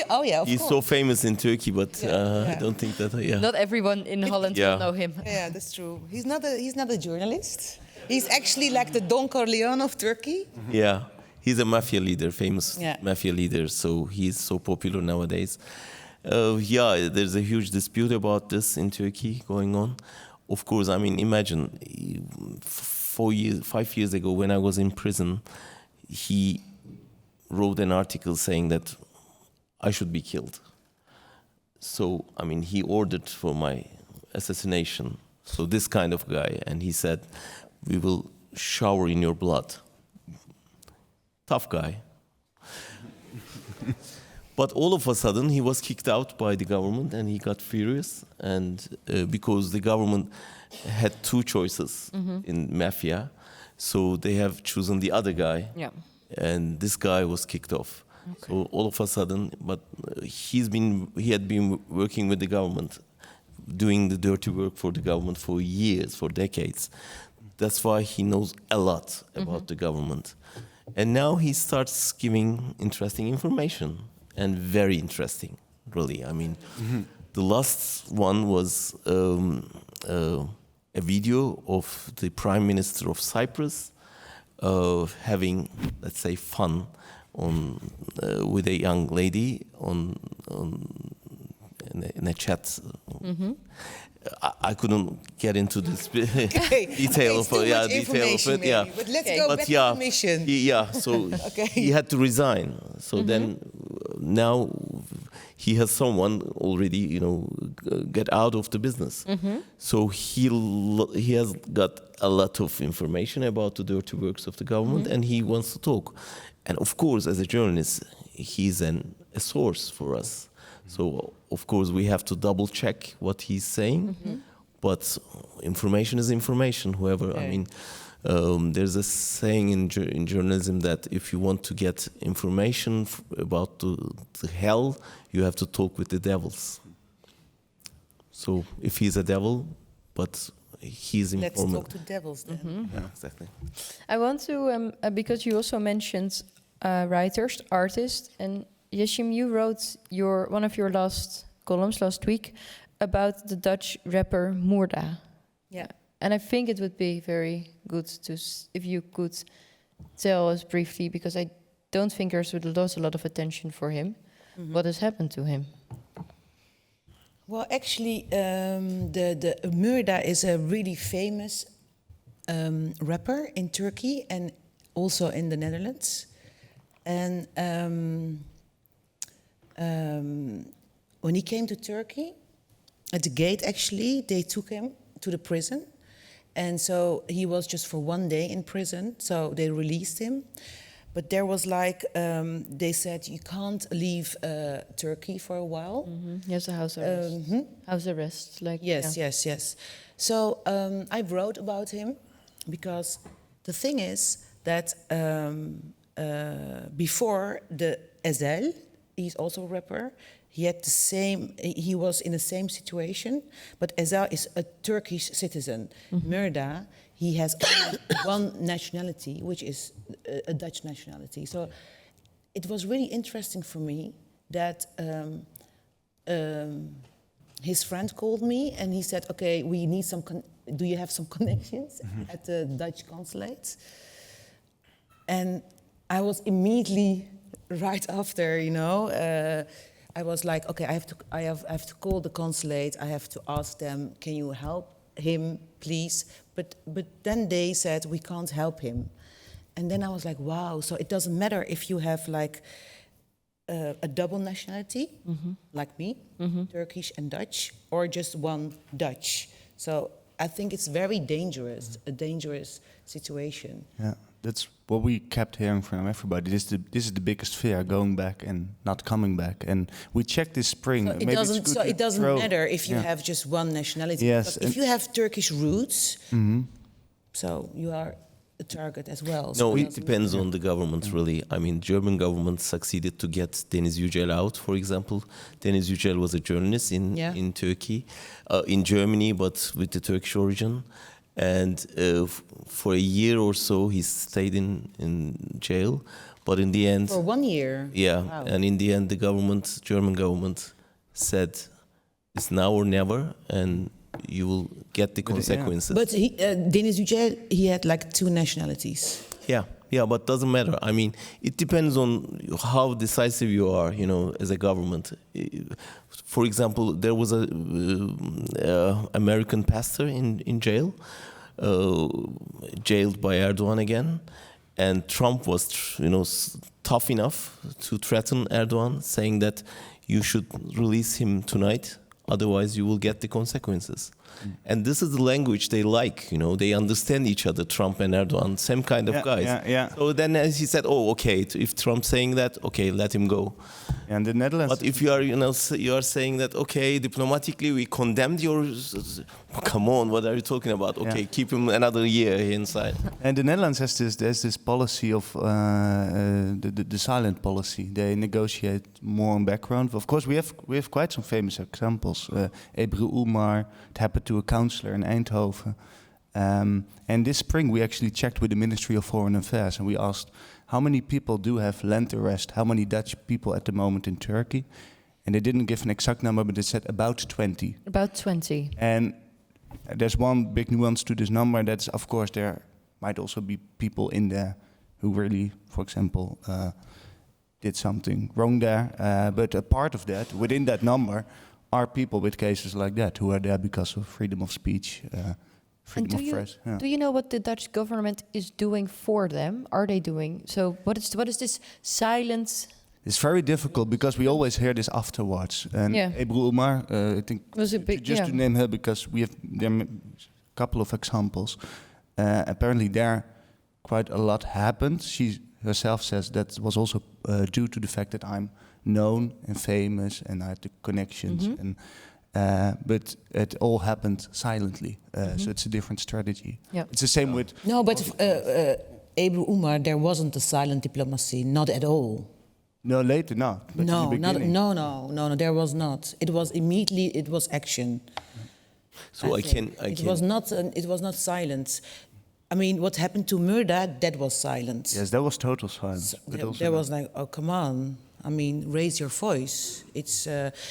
Oh yeah, of He's course. so famous in Turkey, but I don't think that. Not everyone in Holland will know him. Yeah, that's true. He's not a journalist. He's actually like the Don Corleone of Turkey. Yeah, he's a mafia leader, famous Yeah. mafia leader. So he's so popular nowadays. There's a huge dispute about this in Turkey going on. Of course, I mean, imagine 5 years ago when I was in prison, he wrote an article saying that I should be killed. So, I mean, he ordered for my assassination. So this kind of guy, and he said, we will shower in your blood. Tough guy. But all of a sudden, he was kicked out by the government, and he got furious. And because the government had two choices in mafia, so they have chosen the other guy. Yeah. And this guy was kicked off. Okay. So all of a sudden, but he had been working with the government, doing the dirty work for the government for years, for decades. That's why he knows a lot about the government. And now he starts giving interesting information. And very interesting, really. I mean, the last one was a video of the Prime Minister of Cyprus having, let's say, fun with a young lady in a chat. I couldn't get into this detail of it. Yeah, but let's go back to the mission. So he had to resign. So then now he has someone already, get out of the business. So he has got a lot of information about the dirty works of the government, and he wants to talk. And of course, as a journalist, he's a source for us. So, of course, we have to double check what he's saying, but information is information. However, I mean, There's a saying in journalism that if you want to get information about the hell, you have to talk with the devils. So if he's a devil, but he's Let's informant. talk to devils then. Yeah, exactly. I want to, because you also mentioned writers, artists, and Yeşim, you wrote one of your last columns last week about the Dutch rapper Moorda. Yeah. And I think it would be very good if you could tell us briefly, because I don't think there's a lot of attention for him. Mm-hmm. What has happened to him? Well, actually, the Murda is a really famous rapper in Turkey and also in the Netherlands. And when he came to Turkey, at the gate, actually, they took him to the prison. And so he was just for one day in prison, so they released him. But there was they said you can't leave Turkey for a while. Mm-hmm. Yes, a house arrest. House arrest, Yes. So I wrote about him because the thing is that before the Ezel, he's also a rapper. He was in the same situation, but Ezel is a Turkish citizen. Murda, he has only one nationality, which is a Dutch nationality. So it was really interesting for me that his friend called me and he said, okay, we need do you have some connections at the Dutch consulate? And I was immediately right after, I was like, okay, I have to call the consulate. I have to ask them, can you help him, please? But then they said we can't help him, and then I was like, wow. So it doesn't matter if you have a double nationality, like me, Turkish and Dutch, or just one Dutch. So I think it's very dangerous, a dangerous situation. Yeah, that's what we kept hearing from everybody. This is the biggest fear: going back and not coming back. And we checked this spring. So it doesn't matter if you have just one nationality. Yes, if you have Turkish roots, so you are a target as well. No, So it depends on the government, really. I mean, German government succeeded to get Deniz Yücel out, for example. Deniz Yücel was a journalist in Turkey, in Germany, but with the Turkish origin. And for a year or so, he stayed in jail. But in the end... For 1 year? Yeah, Wow. and in the end, German government said, it's now or never, and you will get the consequences. But Deniz Yücel, he had 2 nationalities. Yeah, but doesn't matter. I mean, it depends on how decisive you are, as a government. For example, there was a American pastor in jail, jailed by Erdoğan again, and Trump was, tough enough to threaten Erdoğan, saying that you should release him tonight, otherwise you will get the consequences. And this is the language they like, they understand each other, Trump and Erdoğan, same kind of guys. Yeah. So then as he said, okay, if Trump's saying that, okay, let him go. And the Netherlands... But if you are saying that, okay, diplomatically we condemned your... Come on, what are you talking about? Okay, keep him another year inside. And the Netherlands has this policy of the silent policy. They negotiate more on background. Of course, we have quite some famous examples. Ebru Umar, it happened to a councillor in Eindhoven. And this spring we actually checked with the Ministry of Foreign Affairs and we asked how many people do have land arrest, how many Dutch people at the moment in Turkey. And they didn't give an exact number, but they said about 20. About 20. And there's one big nuance to this number. That's, of course, there might also be people in there who really, for example, did something wrong there. But a part of that, within that number, are people with cases like that who are there because of freedom of speech, freedom of press. Yeah. Do you know what the Dutch government is doing for them? Are they doing so? What is this silence? It's very difficult because we always hear this afterwards. And Ebru Umar, I think, was a big, just to name her because we have there a couple of examples. Apparently, there quite a lot happened. She herself says that was also due to the fact that I'm known and famous and I had the connections. And but it all happened silently. So it's a different strategy. Yeah. It's the same with... No, but Ebru Umar, there wasn't a silent diplomacy, not at all. No, later not. But in the No, beginning. no, there was not. It was immediately, it was action. So I can. It was not silence. I mean, what happened to Murda, that was silence. Yes, that was total silence. But also There was like, oh, come on. I mean, raise your voice. It's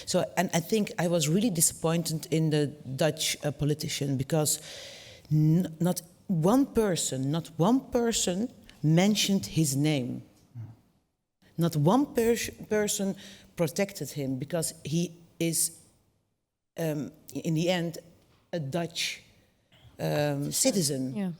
so, and I think I was really disappointed in the Dutch politician because not one person mentioned his name. Not one person protected him because he is, in the end, a Dutch citizen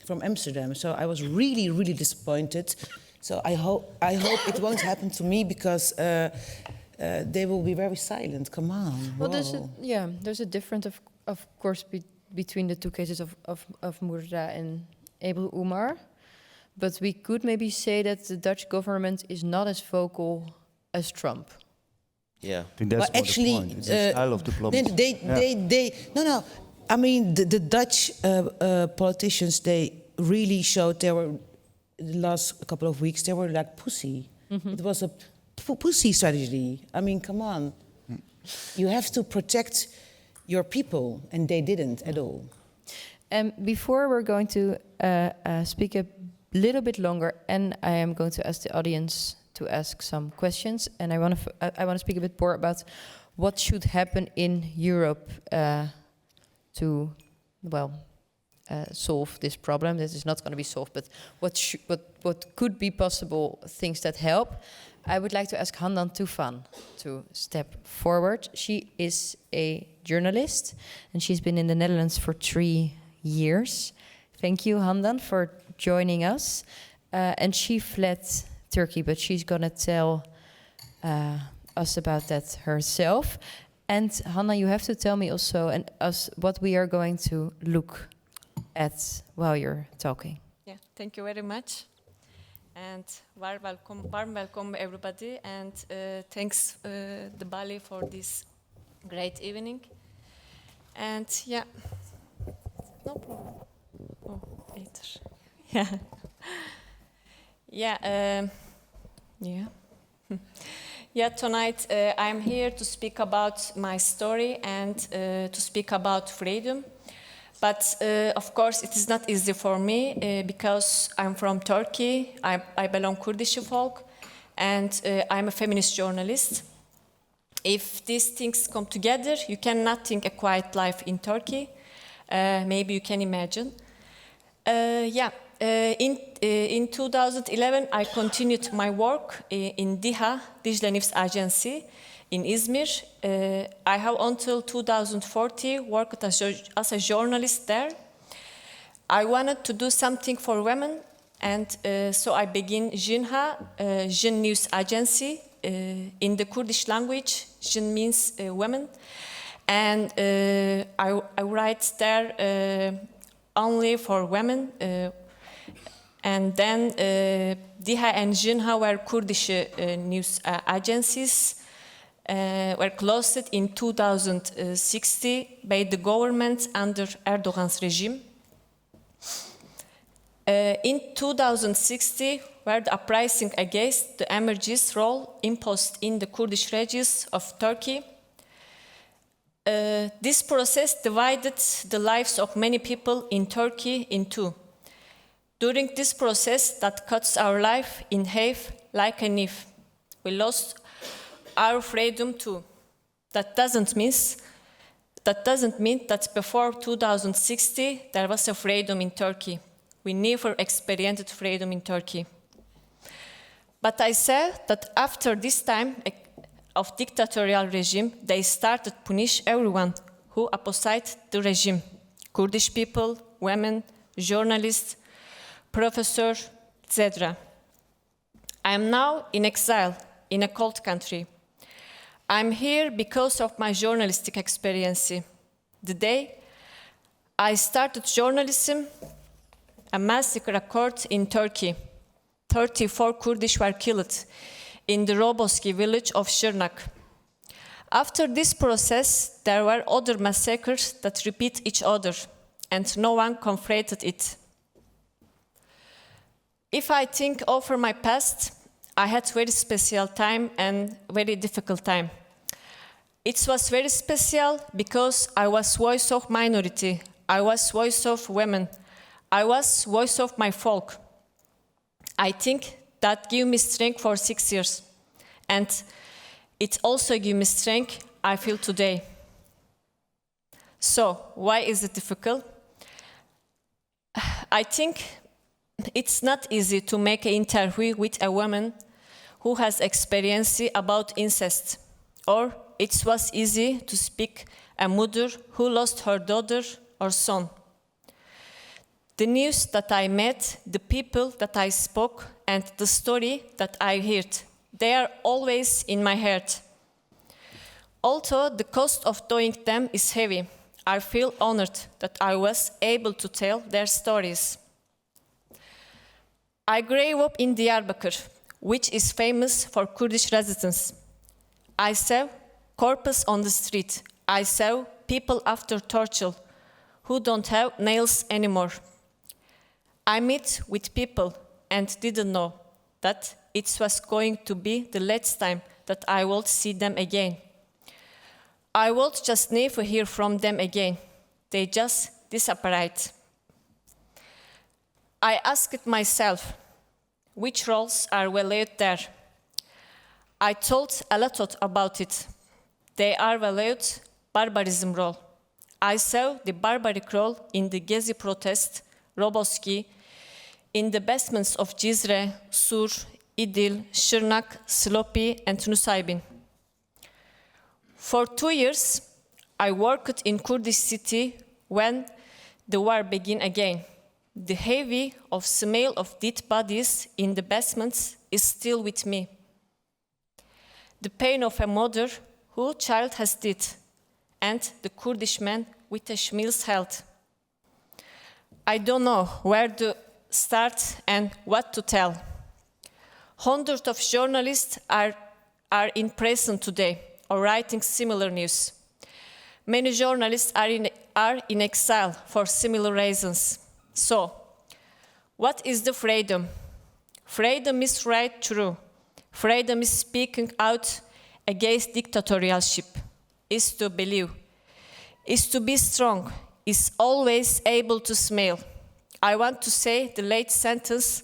from Amsterdam. So I was really, really disappointed. So I hope it won't happen to me because they will be very silent. Come on. Well, there's a difference, of course, between the two cases of Murda and Ebru Umar. But we could maybe say that the Dutch government is not as vocal as Trump. Yeah. I think that's Well, actually, the point. It's the style of diplomacy. No. I mean, the Dutch politicians, they really showed they were, the last couple of weeks, they were like pussy. It was a pussy strategy. I mean, come on. You have to protect your people, and they didn't at all. And before we're going to speak a little bit longer, and I am going to ask the audience to ask some questions, and I want to speak a bit more about what should happen in Europe to, solve this problem. This is not going to be solved, but what could be possible things that help. I would like to ask Handan Tufan to step forward. She is a journalist, and she's been in the Netherlands for 3 years. Thank you, Handan, for joining us. And she fled Turkey, but she's going to tell us about that herself. And Hanna, you have to tell me also and us what we are going to look at while you're talking. Yeah, thank you very much. And warm welcome everybody. And thanks the Balie for this great evening. And yeah, no problem. Oh, later. Yeah. Yeah, tonight I'm here to speak about my story and to speak about freedom. But of course it is not easy for me because I'm from Turkey, I belong Kurdish folk, and I'm a feminist journalist. If these things come together, you cannot think a quiet life in Turkey. Maybe you can imagine. In 2011, I continued my work in DİHA, Digital News Agency, in Izmir. I have until 2040 worked as a journalist there. I wanted to do something for women, and so I began JINHA, Jin News Agency. In the Kurdish language, Jin means women, and I write there only for women. And then DİHA and JINHA were Kurdish news agencies, were closed in 2016 by the government under Erdoğan's regime. In 2016, where the uprising against the emergist role imposed in the Kurdish regions of Turkey, this process divided the lives of many people in Turkey in two. During this process that cuts our life in half like a knife, we lost our freedom too. That doesn't mean that before 2060 there was a freedom in Turkey. We never experienced freedom in Turkey. But I said that after this time of dictatorial regime, they started to punish everyone who opposed the regime. Kurdish people, women, journalists, professors, etc. I am now in exile in a cold country. I'm here because of my journalistic experience. The day I started journalism, a massacre occurred in Turkey. 34 Kurdish were killed in the Roboski village of Shirnak. After this process, there were other massacres that repeat each other, and no one confronted it. If I think over my past, I had very special time and very difficult time. It was very special because I was voice of minority, I was voice of women, I was voice of my folk. I think that gave me strength for 6 years, and it also gave me strength I feel today. So, why is it difficult? I think it's not easy to make an interview with a woman who has experience about incest, or it was easy to speak a mother who lost her daughter or son. The news that I met, the people that I spoke, and the story that I heard, they are always in my heart. Although the cost of doing them is heavy, I feel honored that I was able to tell their stories. I grew up in Diyarbakir, which is famous for Kurdish residents. I saw corpses on the street. I saw people after torture who don't have nails anymore. I met with people and didn't know that it was going to be the last time that I would see them again. I would just never hear from them again. They just disappeared. I asked myself, which roles are valued there? I thought a lot about it. They are valued barbarism role. I saw the barbaric role in the Gezi-protest, Roboski, in the basements of Cizre, Sur, İdil, Şırnak, Slopi, and Nusaybin. For 2 years, I worked in Kurdish city when the war began again. The heavy of smell of dead bodies in the basements is still with me. The pain of a mother whose child has died, and the Kurdish man with a Schmil's health. I don't know where to start and what to tell. Hundreds of journalists are in prison today or writing similar news. Many journalists are in exile for similar reasons. So, what is the freedom? Freedom is right true. Freedom is speaking out against dictatorialship, is to believe, is to be strong, is always able to smile. I want to say the late sentence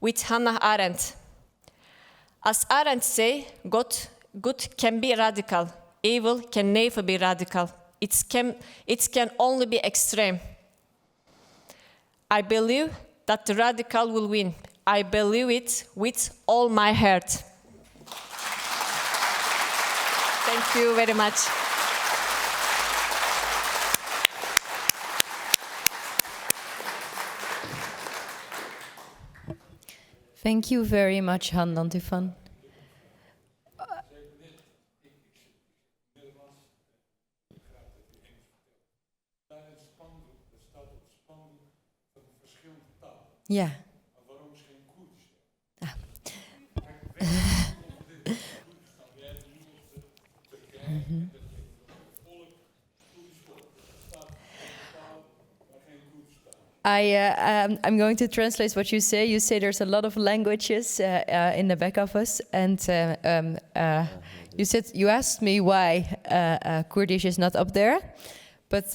with Hannah Arendt. As Arendt say, good can be radical, evil can never be radical. It can only be extreme. I believe that the radical will win. I believe it with all my heart. Thank you very much. Thank you very much, Handan Tufan. Ja. I'm going to translate what you say. You say there's a lot of languages in the back of us, and you asked me why Kurdish is not up there, but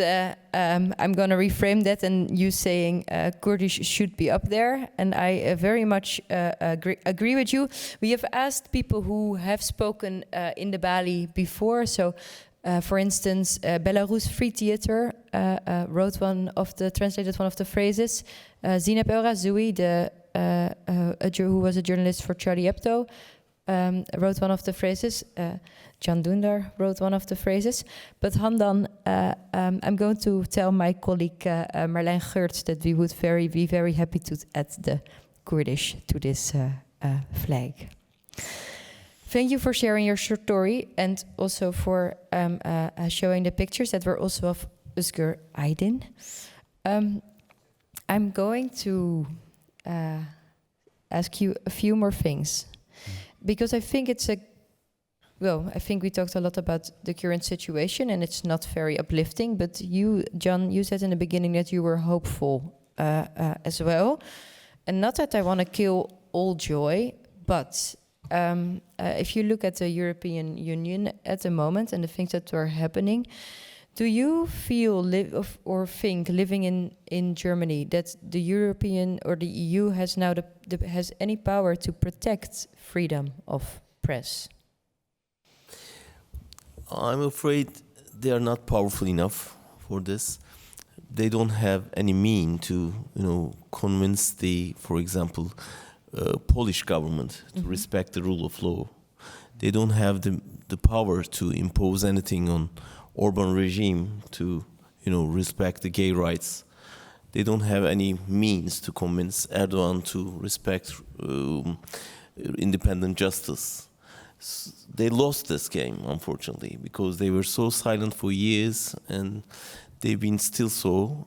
I'm going to reframe that, and you saying Kurdish should be up there, and I very much agree with you. We have asked people who have spoken in the Balie before, so. For instance, Belarus Free Theater translated one of the phrases. Zineb El Razoui, who was a journalist for Charlie Hebdo, wrote one of the phrases. Can Dündar wrote one of the phrases. But Handan, I'm going to tell my colleague Marlijn Geurts that we would be very happy to add the Kurdish to this flag. Thank you for sharing your story and also for showing the pictures that were also of Özgür Aydin. I'm going to ask you a few more things because I think it's well, I think we talked a lot about the current situation, and it's not very uplifting. But you, John, you said in the beginning that you were hopeful as well. And not that I want to kill all joy, but if you look at the European Union at the moment and the things that are happening, do you feel or think living in Germany that the European or the EU has now has any power to protect freedom of press? I'm afraid they are not powerful enough for this. They don't have any mean to, convince for example, Polish government to respect the rule of law. They don't have the power to impose anything on Orban regime to, respect the gay rights. They don't have any means to convince Erdoğan to respect independent justice. They lost this game, unfortunately, because they were so silent for years, and they've been still so.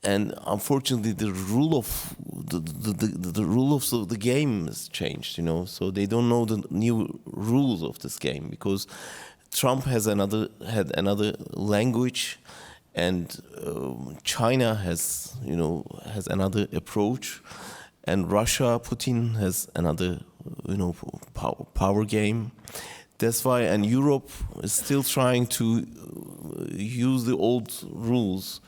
And unfortunately, the rule of the rules of the game has changed. So they don't know the new rules of this game, because Trump had another language, and China has another approach, and Russia, Putin has another power game. That's why, and Europe is still trying to use the old rules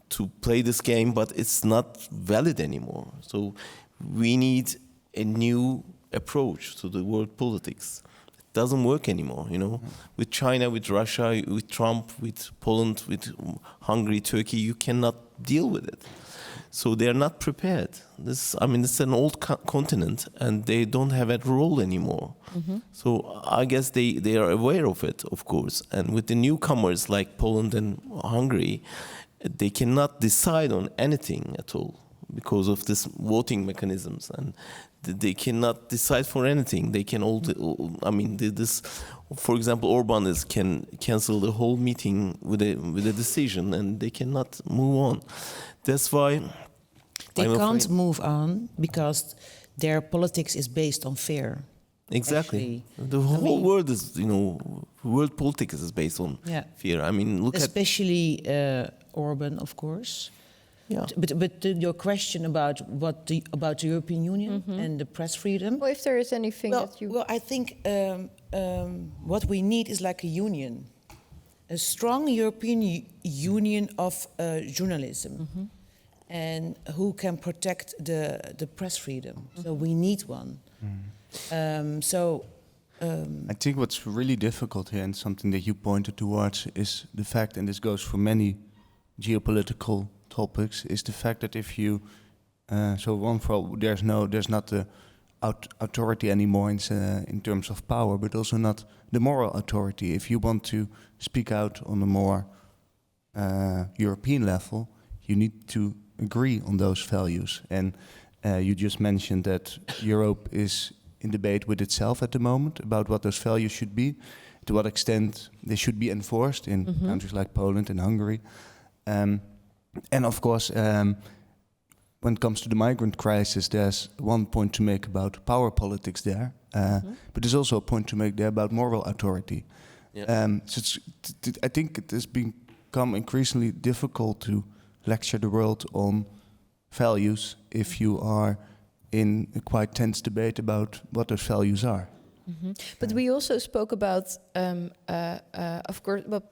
to play this game, but it's not valid anymore. So we need a new approach to the world politics. It doesn't work anymore, With China, with Russia, with Trump, with Poland, with Hungary, Turkey, you cannot deal with it. So they are not prepared. It's an old continent, and they don't have a role anymore. So I guess they are aware of it, of course. And with the newcomers like Poland and Hungary, they cannot decide on anything at all because of this voting mechanisms, and they cannot decide for anything. They can for example, Orban can cancel the whole meeting with a decision, and they cannot move on. That's why they can't move on, because their politics is based on fear. Exactly. The whole world is, world politics is based on fear. Look especially Orban, of course. Yeah. But your question about about the European Union and the press freedom. Well, if there is anything that you... Well, I think what we need is like a union. A strong European Union of journalism, and who can protect the press freedom. So we need one. I think what's really difficult here, and something that you pointed towards, is the fact, and this goes for many geopolitical topics, is the fact that if you there's not the authority anymore in terms of power, but also not the moral authority. If you want to speak out on a more European level, you need to agree on those values. And you just mentioned that Europe is in debate with itself at the moment about what those values should be, to what extent they should be enforced in countries like Poland and Hungary. And of course, when it comes to the migrant crisis, there's one point to make about power politics there, but there's also a point to make there about moral authority. Yeah. I think it has become increasingly difficult to lecture the world on values if you are in a quite tense debate about what those values are. But we also spoke about, of course, well,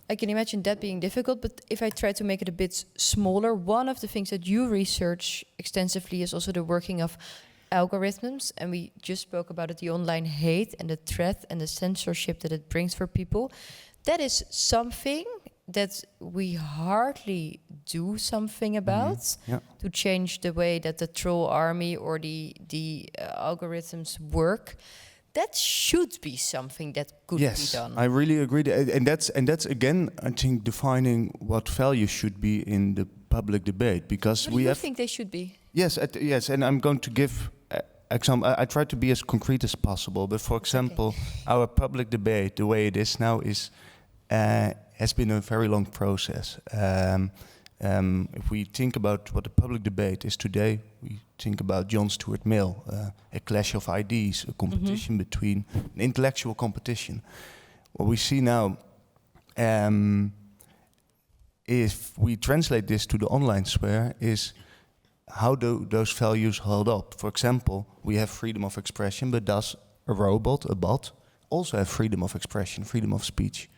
I can imagine that being difficult, but if I try to make it a bit smaller, one of the things that you research extensively is also the working of algorithms, and we just spoke about it, the online hate and the threat and the censorship that it brings for people. That is something that we hardly do something about to change the way that the troll army or the algorithms work. That should be something that could be done. I really agree, and that's again, I think, defining what values should be in the public debate, because what do you think they should be? Yes, and I'm going to give example. I try to be as concrete as possible, but for example, our public debate, the way it is now, has been a very long process. If we think about what the public debate is today, we think about John Stuart Mill, a clash of ideas, a competition between an intellectual competition. What we see now, if we translate this to the online sphere, is how do those values hold up? For example, we have freedom of expression, but does a robot, a bot, also have freedom of expression, freedom of speech?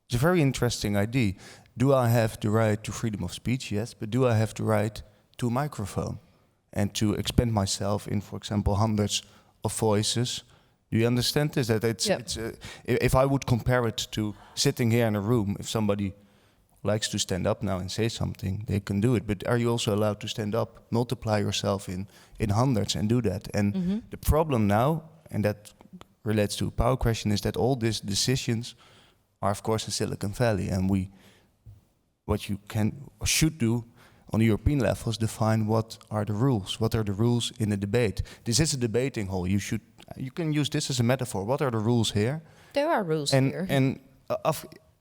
It's a very interesting idea. Do I have the right to freedom of speech? Yes, but do I have the right to a microphone and to expand myself in, for example, hundreds of voices? Do you understand this? That it's if I would compare it to sitting here in a room, if somebody likes to stand up now and say something, they can do it. But are you also allowed to stand up, multiply yourself in hundreds and do that? And the problem now, and that relates to a power question, is that all these decisions are, of course, in Silicon Valley. And what you can or should do on the European level is define what are the rules. What are the rules in a debate? This is a debating hall. You can use this as a metaphor. What are the rules here? There are rules here. And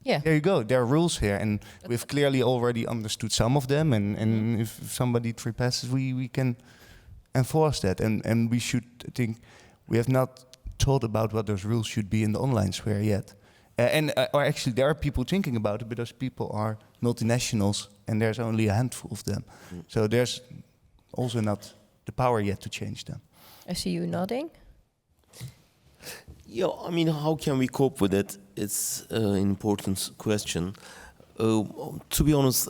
there you go. There are rules here, and we've clearly already understood some of them. And if somebody trespasses, we can enforce that. And we should think we have not thought about what those rules should be in the online sphere yet. Or actually, there are people thinking about it, but those people are multinationals, and there's only a handful of them. So there's also not the power yet to change them. I see you nodding. Yeah, I mean, how can we cope with it? It's an important question. To be honest,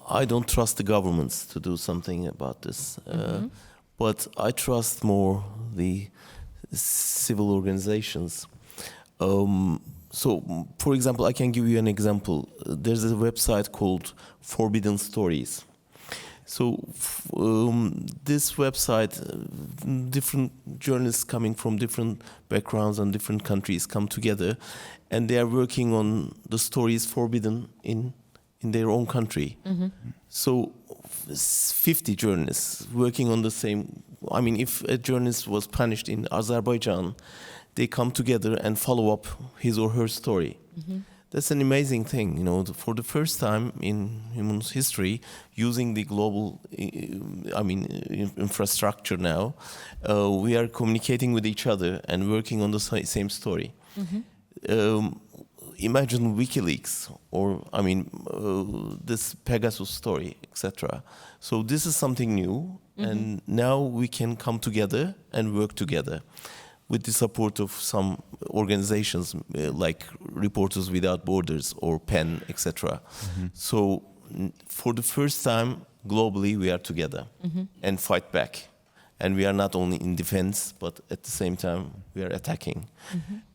I don't trust the governments to do something about this. But I trust more the civil organizations. So, for example, I can give you an example. There's a website called Forbidden Stories. So this website, different journalists coming from different backgrounds and different countries come together, and they are working on the stories forbidden in their own country. So 50 journalists working on the same. I mean, if a journalist was punished in Azerbaijan, they come together and follow up his or her story. That's an amazing thing, you know. For the first time in human history, using the global, infrastructure now, we are communicating with each other and working on the same story. Imagine WikiLeaks or, this Pegasus story, etc. So this is something new, and now we can come together and work together with the support of some organizations like Reporters Without Borders or PEN, etc. So for the first time, globally, we are together and fight back. And we are not only in defense, but at the same time, we are attacking.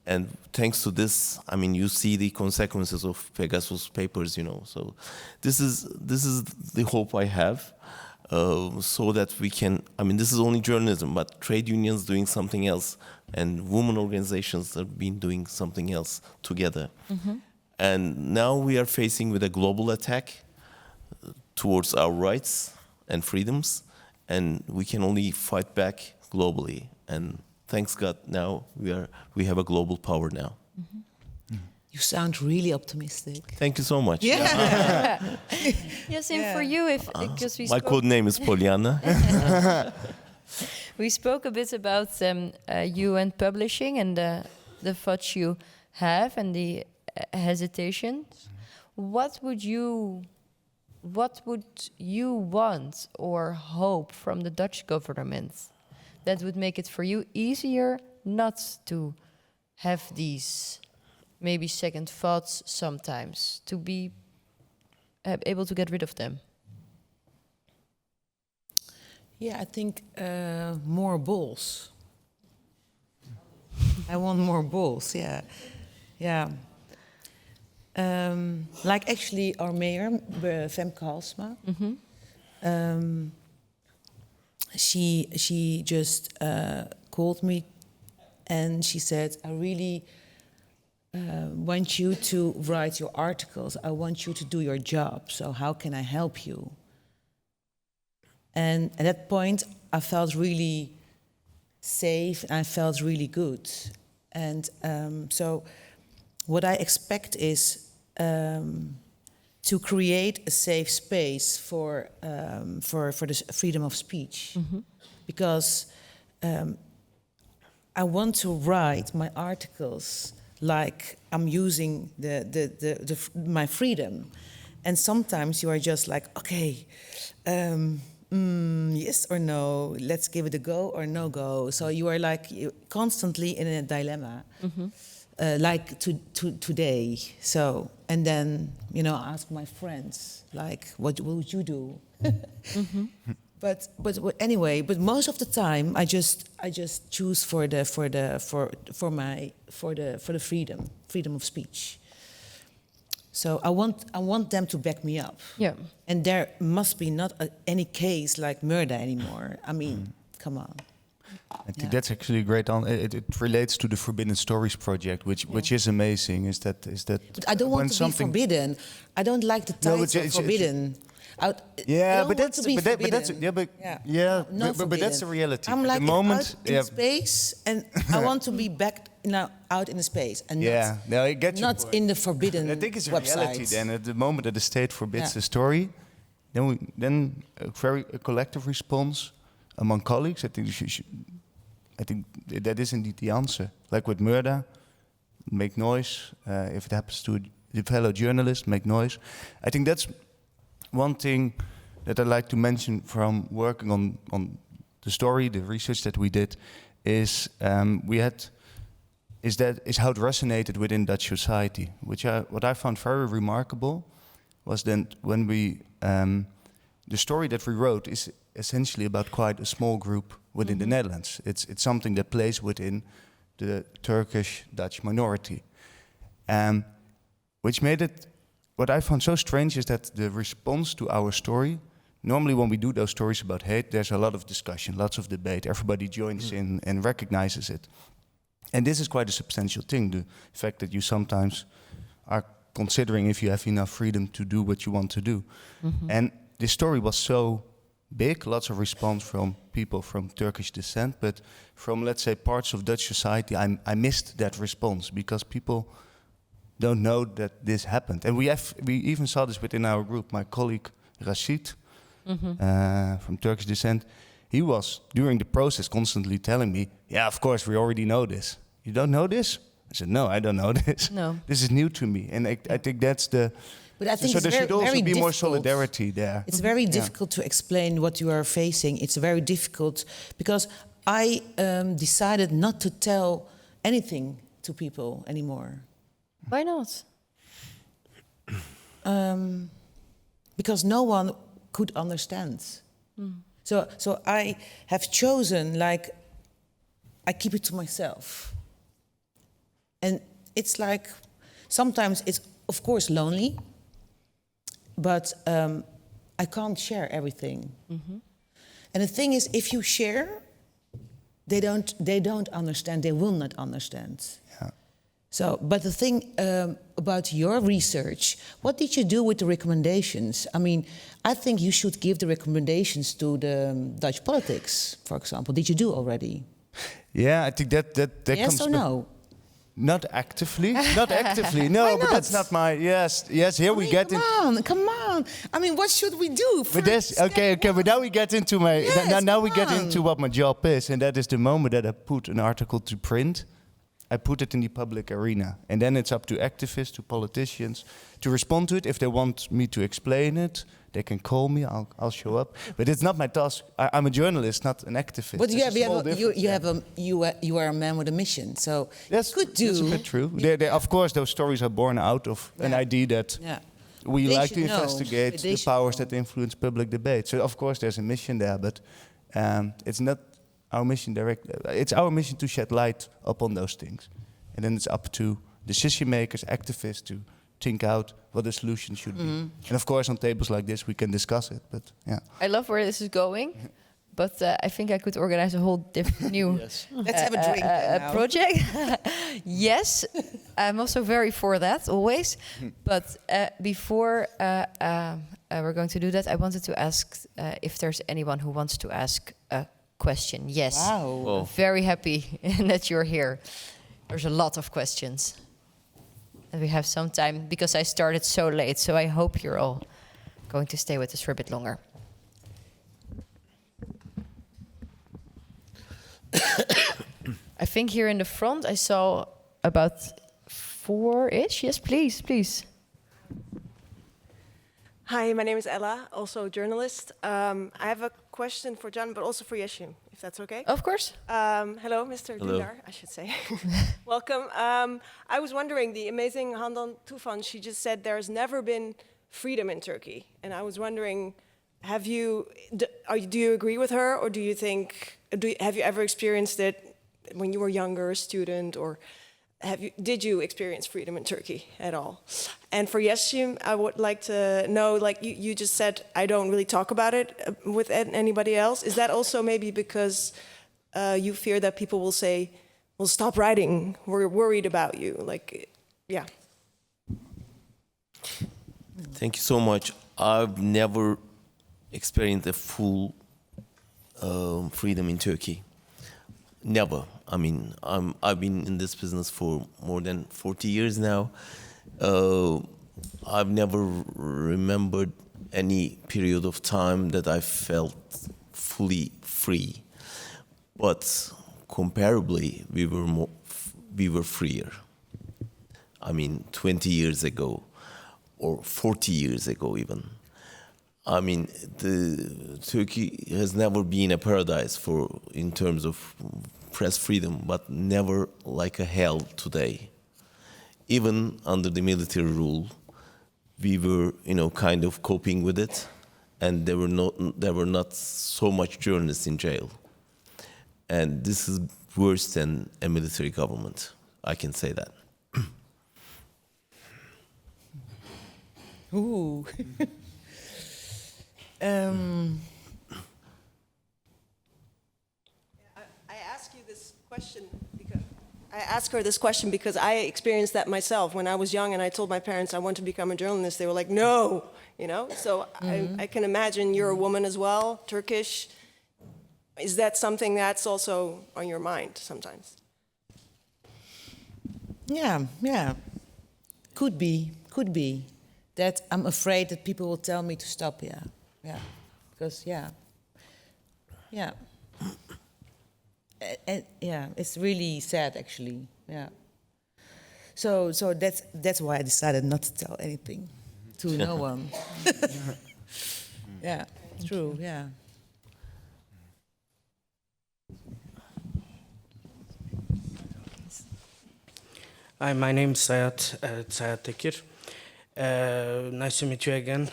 And thanks to this, I mean, you see the consequences of Pegasus papers, you know. So this is the hope I have. So that we can, this is only journalism, but trade unions doing something else, and women organizations have been doing something else together. And now we are facing with a global attack towards our rights and freedoms, and we can only fight back globally. And thanks God, now we have a global power now. You sound really optimistic. Thank you so much. Yeah. Yes, and for you, because my code name is Pollyanna. We spoke a bit about you and publishing and the thoughts you have and the hesitations. What would you want or hope from the Dutch government that would make it for you easier not to have these maybe second thoughts sometimes, to be able to get rid of them? Yeah, I think more balls. I want more balls, yeah. Like actually our mayor, Femke Halsma, she just called me and she said, I really want you to write your articles. I want you to do your job. So how can I help you? And at that point, I felt really safe and I felt really good. And so what I expect is to create a safe space for the freedom of speech, because I want to write my articles like I'm using my freedom, and sometimes you are just like, okay, yes or no, let's give it a go or no go. So you are like constantly in a dilemma, like today. So, and then ask my friends like, what would you do? But anyway, but most of the time I just choose for the freedom of speech. So I want them to back me up. Yeah. And there must be not any case like murder anymore. I mean, come on. I think that's actually a great. It relates to the Forbidden Stories project, which is amazing. Is that? But I don't want to be forbidden. I don't like the title forbidden. But that's the reality. I'm like at the moment, out in space, and I want to be back now out in the space, and I get your not point. in the forbidden. I think it's a reality. websites. Then, at the moment that the state forbids the story, then a collective response among colleagues. I think that is indeed the answer. Like with murder, make noise. If it happens to a fellow journalist, make noise. I think that's one thing that I like to mention from working on the story, the research that we did, is how it resonated within Dutch society. What I found very remarkable was that when the story that we wrote is essentially about quite a small group within the Netherlands. It's something that plays within the Turkish-Dutch minority, which made it. What I found so strange is that the response to our story, normally when we do those stories about hate, there's a lot of discussion, lots of debate, everybody joins in and recognizes it. And this is quite a substantial thing, the fact that you sometimes are considering if you have enough freedom to do what you want to do. And this story was so big, lots of response from people from Turkish descent, but from, let's say, parts of Dutch society, I missed that response because people don't know that this happened. And we even saw this within our group. My colleague Rashid, from Turkish descent, he was, during the process, constantly telling me, yeah, of course, we already know this. You don't know this? I said, no, I don't know this. No. This is new to me. And I think that's the... But I think so it's there should also very be more difficult. solidarity there. It's very difficult to explain what you are facing. It's very difficult because I decided not to tell anything to people anymore. Why not? Because no one could understand. So I have chosen, like, I keep it to myself. And it's like, sometimes it's, of course, lonely. But I can't share everything. And the thing is, if you share, they don't understand. They will not understand. Yeah. So, but the thing about your research, what did you do with the recommendations? I mean, I think you should give the recommendations to the Dutch politics, for example. Did you do already? Yeah, I think that Yes comes or no? Not actively. Not actively. No, Why but that's not? not my. Yes. Here we get in. Come on. I mean, what should we do? But that's okay. But now we get into my. Yes, now we come get into on. what my job is, and that is the moment that I put an article to print. I put it in the public arena, and then it's up to activists, to politicians, to respond to it. If they want me to explain it, they can call me. I'll show up. But it's not my task. I'm a journalist, not an activist. But There's a small difference. you are a man with a mission, so That's you could do. That's a bit true. Of course, those stories are born out of an idea that we They like to should know. investigate They the should powers know. that influence public debate. So, of course, there's a mission there, but it's not our mission directly. It's our mission to shed light upon those things. And then it's up to decision makers, activists to think out what the solution should be. And of course, on tables like this, we can discuss it. But yeah. I love where this is going, but I think I could organize a whole different new Let's have a drink then now. project. Yes, I'm also very for that, always. But before we're going to do that, I wanted to ask if there's anyone who wants to ask a question. Yes. Wow. Well, Very happy that you're here. There's a lot of questions. that we have some time because I started so late. So I hope you're all going to stay with us for a bit longer. I think here in the front I saw about 4-ish. Yes, please, please. Hi, my name is Ella, also a journalist. I have a question for Can, but also for Yeşim, if that's okay. Of course. Hello, Mr. Hello. Dündar, I should say. Welcome. I was wondering, the amazing Handan Tufan, she just said there's never been freedom in Turkey. And I was wondering, do you agree with her, or do you think, have you ever experienced it when you were younger, a student, or did you experience freedom in Turkey at all? And for Yeşim, I would like to know, like you just said, I don't really talk about it with anybody else. Is that also maybe because you fear that people will say, well, stop writing, we're worried about you? Like, yeah. Thank you so much. I've never experienced a full freedom in Turkey. Never. I mean, I've been in this business for more than 40 years now. I've never remembered any period of time that I felt fully free. But comparably, we were freer. I mean, 20 years ago, or 40 years ago even. I mean, Turkey has never been a paradise in terms of press freedom, but never like a hell today. Even under the military rule, we were, kind of coping with it, and there were not so much journalists in jail. And this is worse than a military government. I can say that. Ooh. I ask her this question because I experienced that myself when I was young, and I told my parents I want to become a journalist. They were like, no, So I can imagine you're a woman as well, Turkish. Is that something that's also on your mind sometimes? Yeah. Could be. That I'm afraid that people will tell me to stop, yeah. Because, yeah. And it's really sad, actually, yeah. So that's why I decided not to tell anything to no one. Yeah, true, yeah. Hi, my name is Sayat Tekir. Nice to meet you again,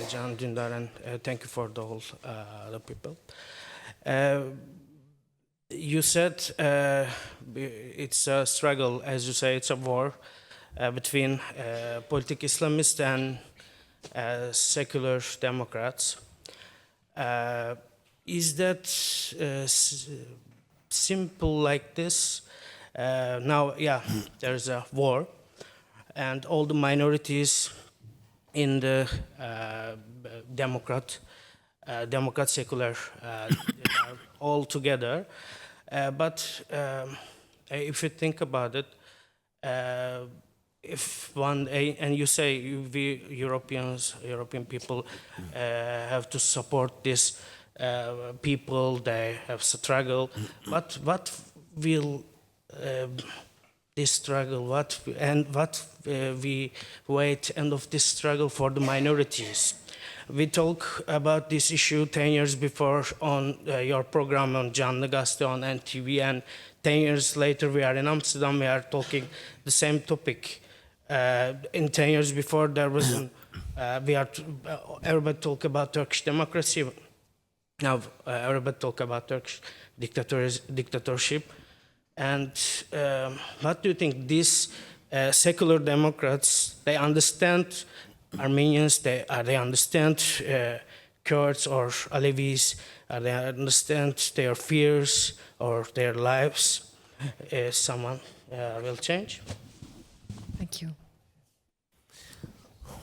Can Dündar, and thank you for the whole the people. You said it's a struggle, as you say, it's a war between political Islamists and secular Democrats. Is that simple like this? Now, there's a war, and all the minorities in the Democrat secular are all together. But if you think about it, if one day, and you say we European people have to support this people, they have struggle, but what will this struggle, what we wait end of this struggle for the minorities? We talk about this issue 10 years before on your program on Canlı Gast on NTV, and 10 years later we are in Amsterdam, we are talking the same topic. In 10 years before there was, everybody talk about Turkish democracy. Now everybody talk about Turkish dictatorship. And what do you think? These secular Democrats, they understand Armenians, they understand Kurds or Alevis, they understand their fears or their lives. Someone will change. Thank you.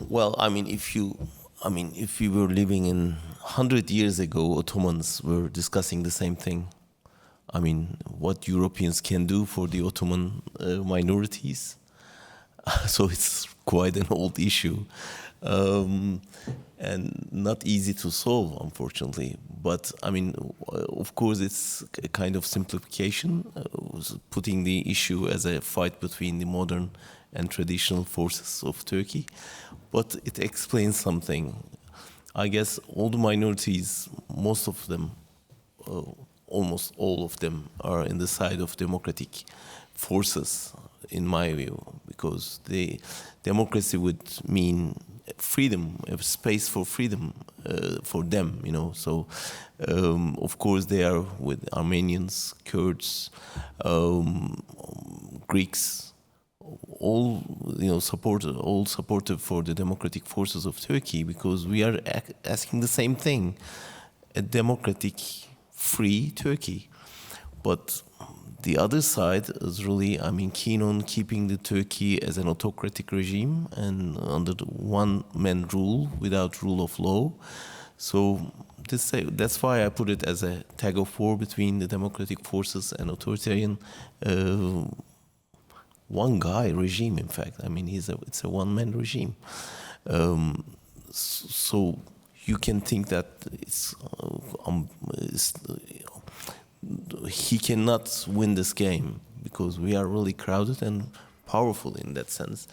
Well, if we were living in 100 years ago, Ottomans were discussing the same thing. What Europeans can do for the Ottoman minorities. So it's quite an old issue. And not easy to solve, unfortunately. But I mean, of course, it's a kind of simplification, putting the issue as a fight between the modern and traditional forces of Turkey. But it explains something. I guess all the minorities, most of them, almost all of them, are in the side of democratic forces, in my view, because the democracy would mean freedom, a space for freedom for them, you know. So, of course, they are with Armenians, Kurds, Greeks, all, you know, supportive for the democratic forces of Turkey, because we are asking the same thing: a democratic, free Turkey. But the other side is really, I mean, keen on keeping the Turkey as an autocratic regime and under the one-man rule without rule of law. So that's why I put it as a tag of war between the democratic forces and authoritarian one-guy regime. In fact, I mean, it's a one-man regime. So you can think that he cannot win this game because we are really crowded and powerful in that sense.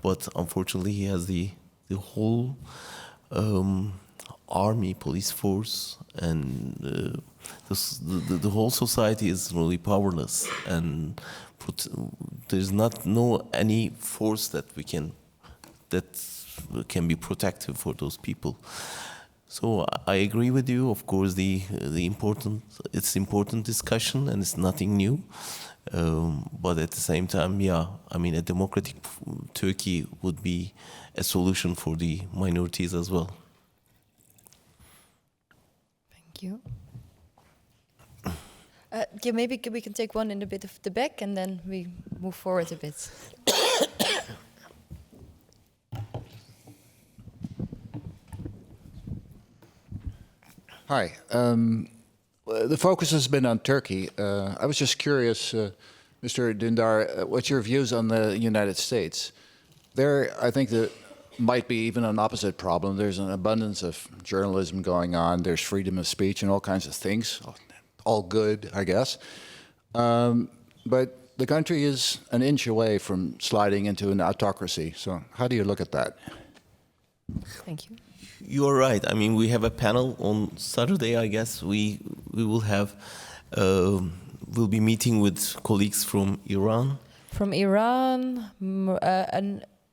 But unfortunately, he has the whole army, police force, and the whole society is really powerless, and there's no any force that can be protective for those people. So I agree with you. Of course, it's important discussion, and it's nothing new. But at the same time, yeah, I mean, a democratic Turkey would be a solution for the minorities as well. Thank you. Yeah, maybe we can take one in a bit of the back, and then we move forward a bit. Hi. The focus has been on Turkey. I was just curious, Mr. Dündar, what's your views on the United States? There, I think there might be even an opposite problem. There's an abundance of journalism going on. There's freedom of speech and all kinds of things. All good, I guess. But the country is an inch away from sliding into an autocracy. So how do you look at that? Thank you. You're right. I mean, we have a panel on Saturday, I guess. We will have, we'll be meeting with colleagues from Iran. From Iran,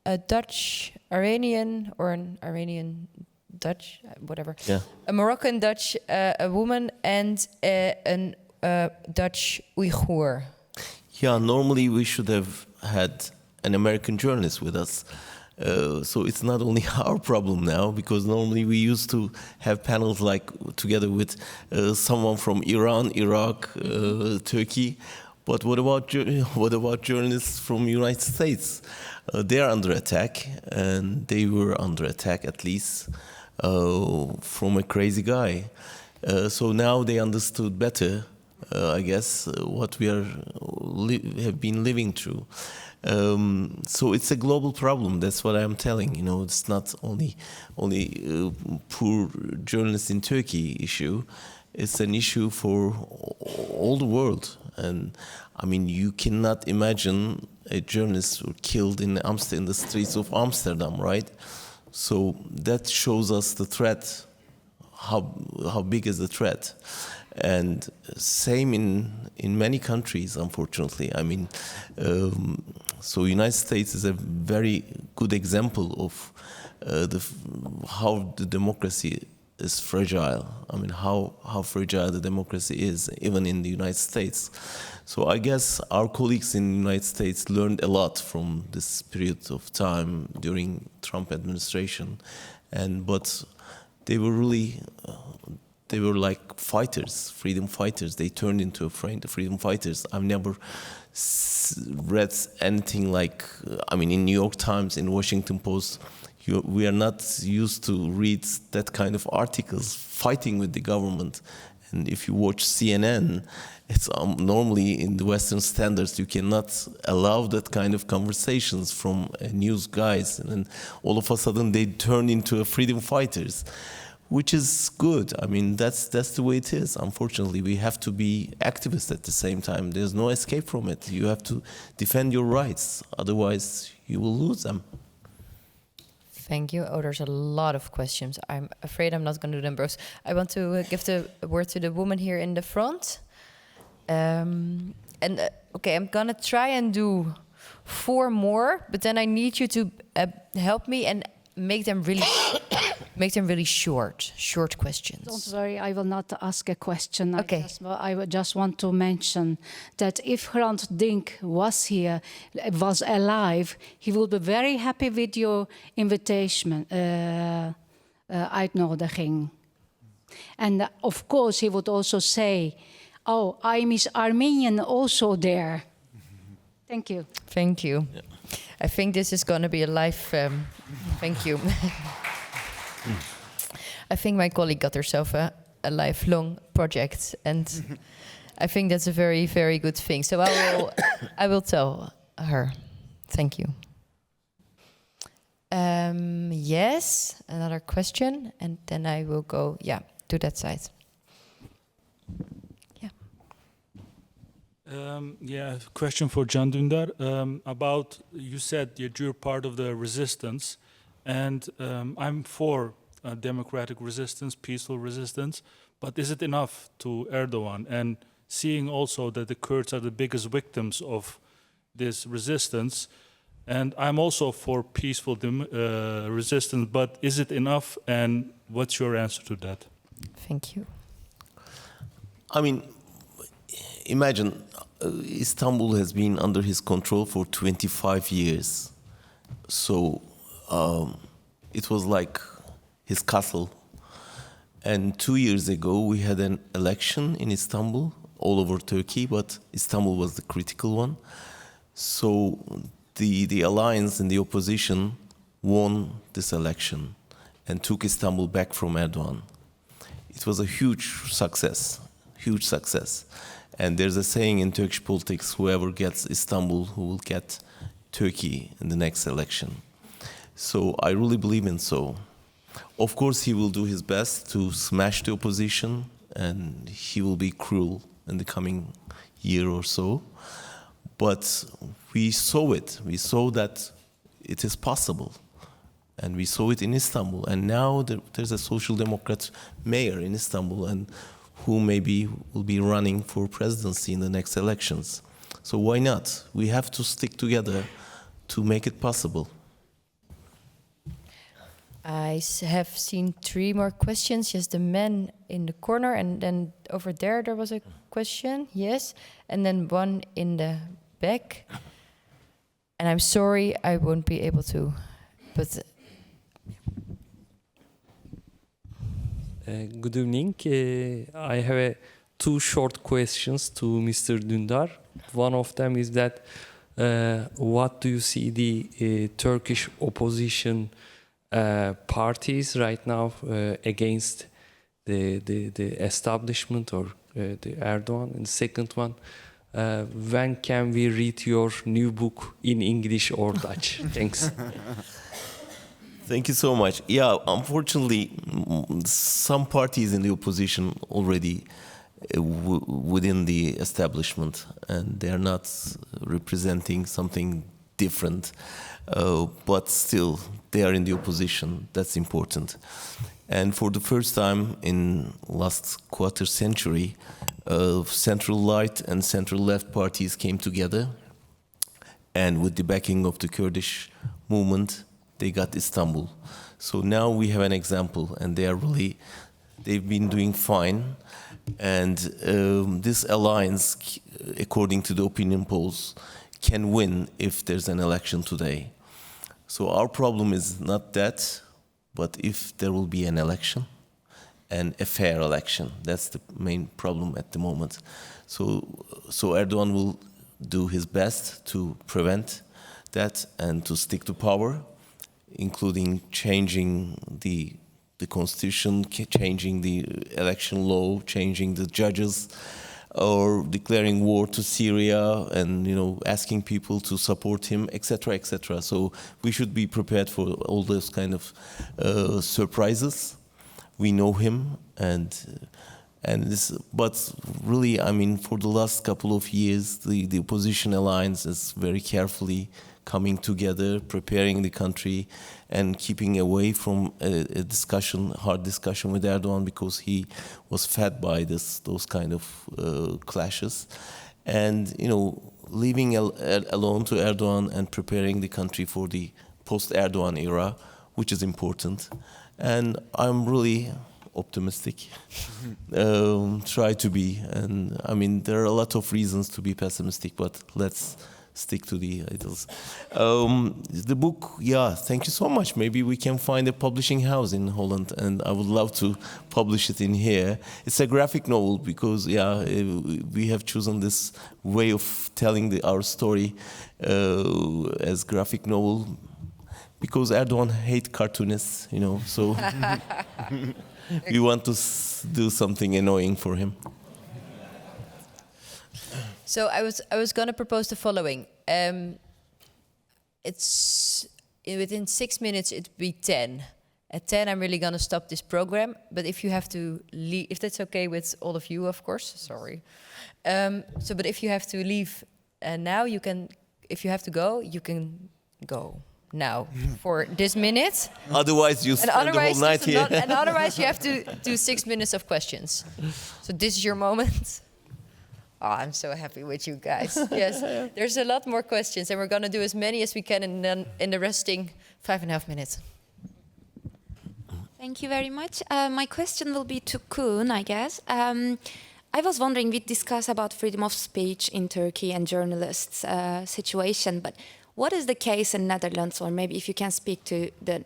a Dutch Iranian, or an Iranian Dutch, whatever. Yeah. A Moroccan Dutch, a woman, and a Dutch Uyghur. Yeah, normally we should have had an American journalist with us. So it's not only our problem now, because normally we used to have panels like together with someone from Iran, Iraq, Turkey. But what about journalists from the United States? They are under attack, and they were under attack at least from a crazy guy. So now they understood better, I guess, what we have been living through. So it's a global problem. That's what I'm telling. You know, it's not only poor journalists in Turkey issue. It's an issue for all the world. And I mean, you cannot imagine a journalist killed in the streets of Amsterdam, right? So that shows us the threat. How big is the threat? And same in many countries, unfortunately. I mean, so United States is a very good example of how the democracy is fragile. I mean, how fragile the democracy is, even in the United States. So I guess our colleagues in the United States learned a lot from this period of time during Trump administration, but they were really. They were like fighters, freedom fighters. They turned into freedom fighters. I've never read anything like, I mean, in New York Times, in Washington Post, we are not used to read that kind of articles fighting with the government And if you watch CNN, it's normally in the Western standards, you cannot allow that kind of conversations from news guys. And then all of a sudden they turn into freedom fighters, which is good. I mean, that's the way it is. Unfortunately, we have to be activists at the same time. There's no escape from it. You have to defend your rights. Otherwise, you will lose them. Thank you. Oh, there's a lot of questions. I'm afraid I'm not going to do them both. I want to give the word to the woman here in the front. Okay, I'm going to try and do 4 more, but then I need you to help me and make them really short questions. Don't worry, I will not ask a question. Okay. I just want to mention that if Can Dündar was alive, he would be very happy with your invitation, uitnodiging. And of course, he would also say, "Oh, I miss Armenian also there." Thank you. Thank you. Yeah. I think this is going to be a live... thank you. I think my colleague got herself a lifelong project, and I think that's a very, very good thing. So I will tell her. Thank you. Yes, another question, and then I will go, to that side. Question for Can Dündar about, you said that you're part of the resistance, and I'm for democratic resistance, peaceful resistance, but is it enough to Erdoğan? And seeing also that the Kurds are the biggest victims of this resistance, and I'm also for peaceful resistance, but is it enough, and what's your answer to that? Thank you. I mean, imagine Istanbul has been under his control for 25 years. So it was like his castle. And 2 years ago, we had an election in Istanbul, all over Turkey, but Istanbul was the critical one. So the alliance and the opposition won this election and took Istanbul back from Erdoğan. It was a huge success. And there's a saying in Turkish politics, whoever gets Istanbul, who will get Turkey in the next election. So I really believe in so. Of course, he will do his best to smash the opposition, and he will be cruel in the coming year or so. But we saw it. We saw that it is possible. And we saw it in Istanbul. And now there's a social democrat mayor in Istanbul, and who maybe will be running for presidency in the next elections. So why not? We have to stick together to make it possible. I have seen 3 more questions. Yes, the man in the corner, and then over there was a question. Yes, and then one in the back. And I'm sorry, I won't be able to, but... Good evening. I have 2 short questions to Mr. Dündar. One of them is that what do you see the Turkish opposition parties right now against the establishment or the Erdoğan? And the second one, when can we read your new book in English or Dutch? Thanks. Thank you so much. Yeah, unfortunately, some parties in the opposition already within the establishment, and they are not representing something different, but still they are in the opposition. That's important. And for the first time in last quarter century, central right and central left parties came together, and with the backing of the Kurdish movement, they got Istanbul. So now we have an example, and they've been doing fine. And this alliance, according to the opinion polls, can win if there's an election today. So our problem is not that, but if there will be an election, and a fair election. That's the main problem at the moment. So Erdoğan will do his best to prevent that and to stick to power, including changing the the constitution, changing the election law, changing the judges, or declaring war to Syria, and asking people to support him, etc., etc. So we should be prepared for all those kind of surprises. We know him, and this, but really, I mean, for the last couple of years, the opposition alliance is very carefully coming together, preparing the country, and keeping away from a hard discussion with Erdoğan, because he was fed by those kind of clashes, and leaving alone to Erdoğan and preparing the country for the post-Erdoğan era, which is important. And I'm really optimistic. Try to be, and I mean there are a lot of reasons to be pessimistic, but let's stick to the idols. The book, thank you so much. Maybe we can find a publishing house in Holland, and I would love to publish it in here. It's a graphic novel because we have chosen this way of telling our story as graphic novel, because Erdoğan hates cartoonists, so we want to do something annoying for him. So I was going to propose the following. It's within 6 minutes it'd be 10. At 10 I'm really going to stop this program. But if you have to leave, if that's okay with all of you, of course. Sorry. But if you have to leave now, you can. If you have to go, you can go now for this minute. Otherwise, you spend the whole night here. And otherwise, you have to do 6 minutes of questions. So this is your moment. Oh, I'm so happy with you guys. Yes, there's a lot more questions, and we're going to do as many as we can in the resting 5.5 minutes. Thank you very much. My question will be to Koen, I guess. I was wondering, we discussed about freedom of speech in Turkey and journalists' situation, but what is the case in Netherlands, or maybe if you can speak to the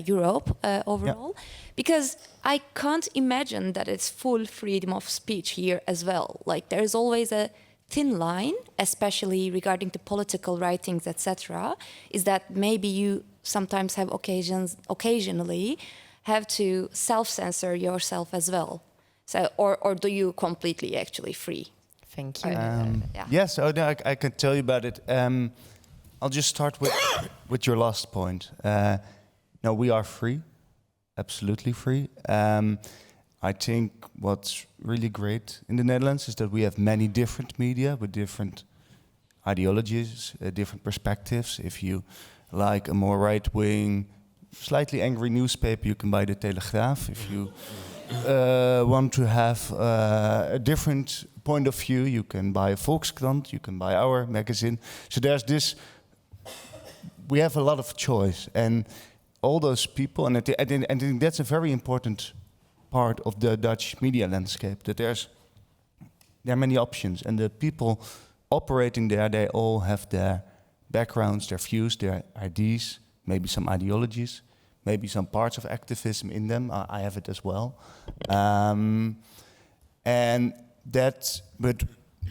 Europe overall? Yeah. Because I can't imagine that it's full freedom of speech here as well. Like there's always a thin line, especially regarding the political writings, etc. Is that maybe you sometimes have occasionally have to self-censor yourself as well? So, or do you completely actually free? Thank you. Yes, I can tell you about it. I'll just start with your last point. No, we are free, absolutely free. I think what's really great in the Netherlands is that we have many different media with different ideologies, different perspectives. If you like a more right-wing, slightly angry newspaper, you can buy the Telegraaf. If you want to have a different point of view, you can buy Volkskrant, you can buy our magazine. So there's this, we have a lot of choice, and all those people, and I think that's a very important part of the Dutch media landscape, that there are many options, and the people operating there, they all have their backgrounds, their views, their ideas, maybe some ideologies, maybe some parts of activism in them. I have it as well. And that's, but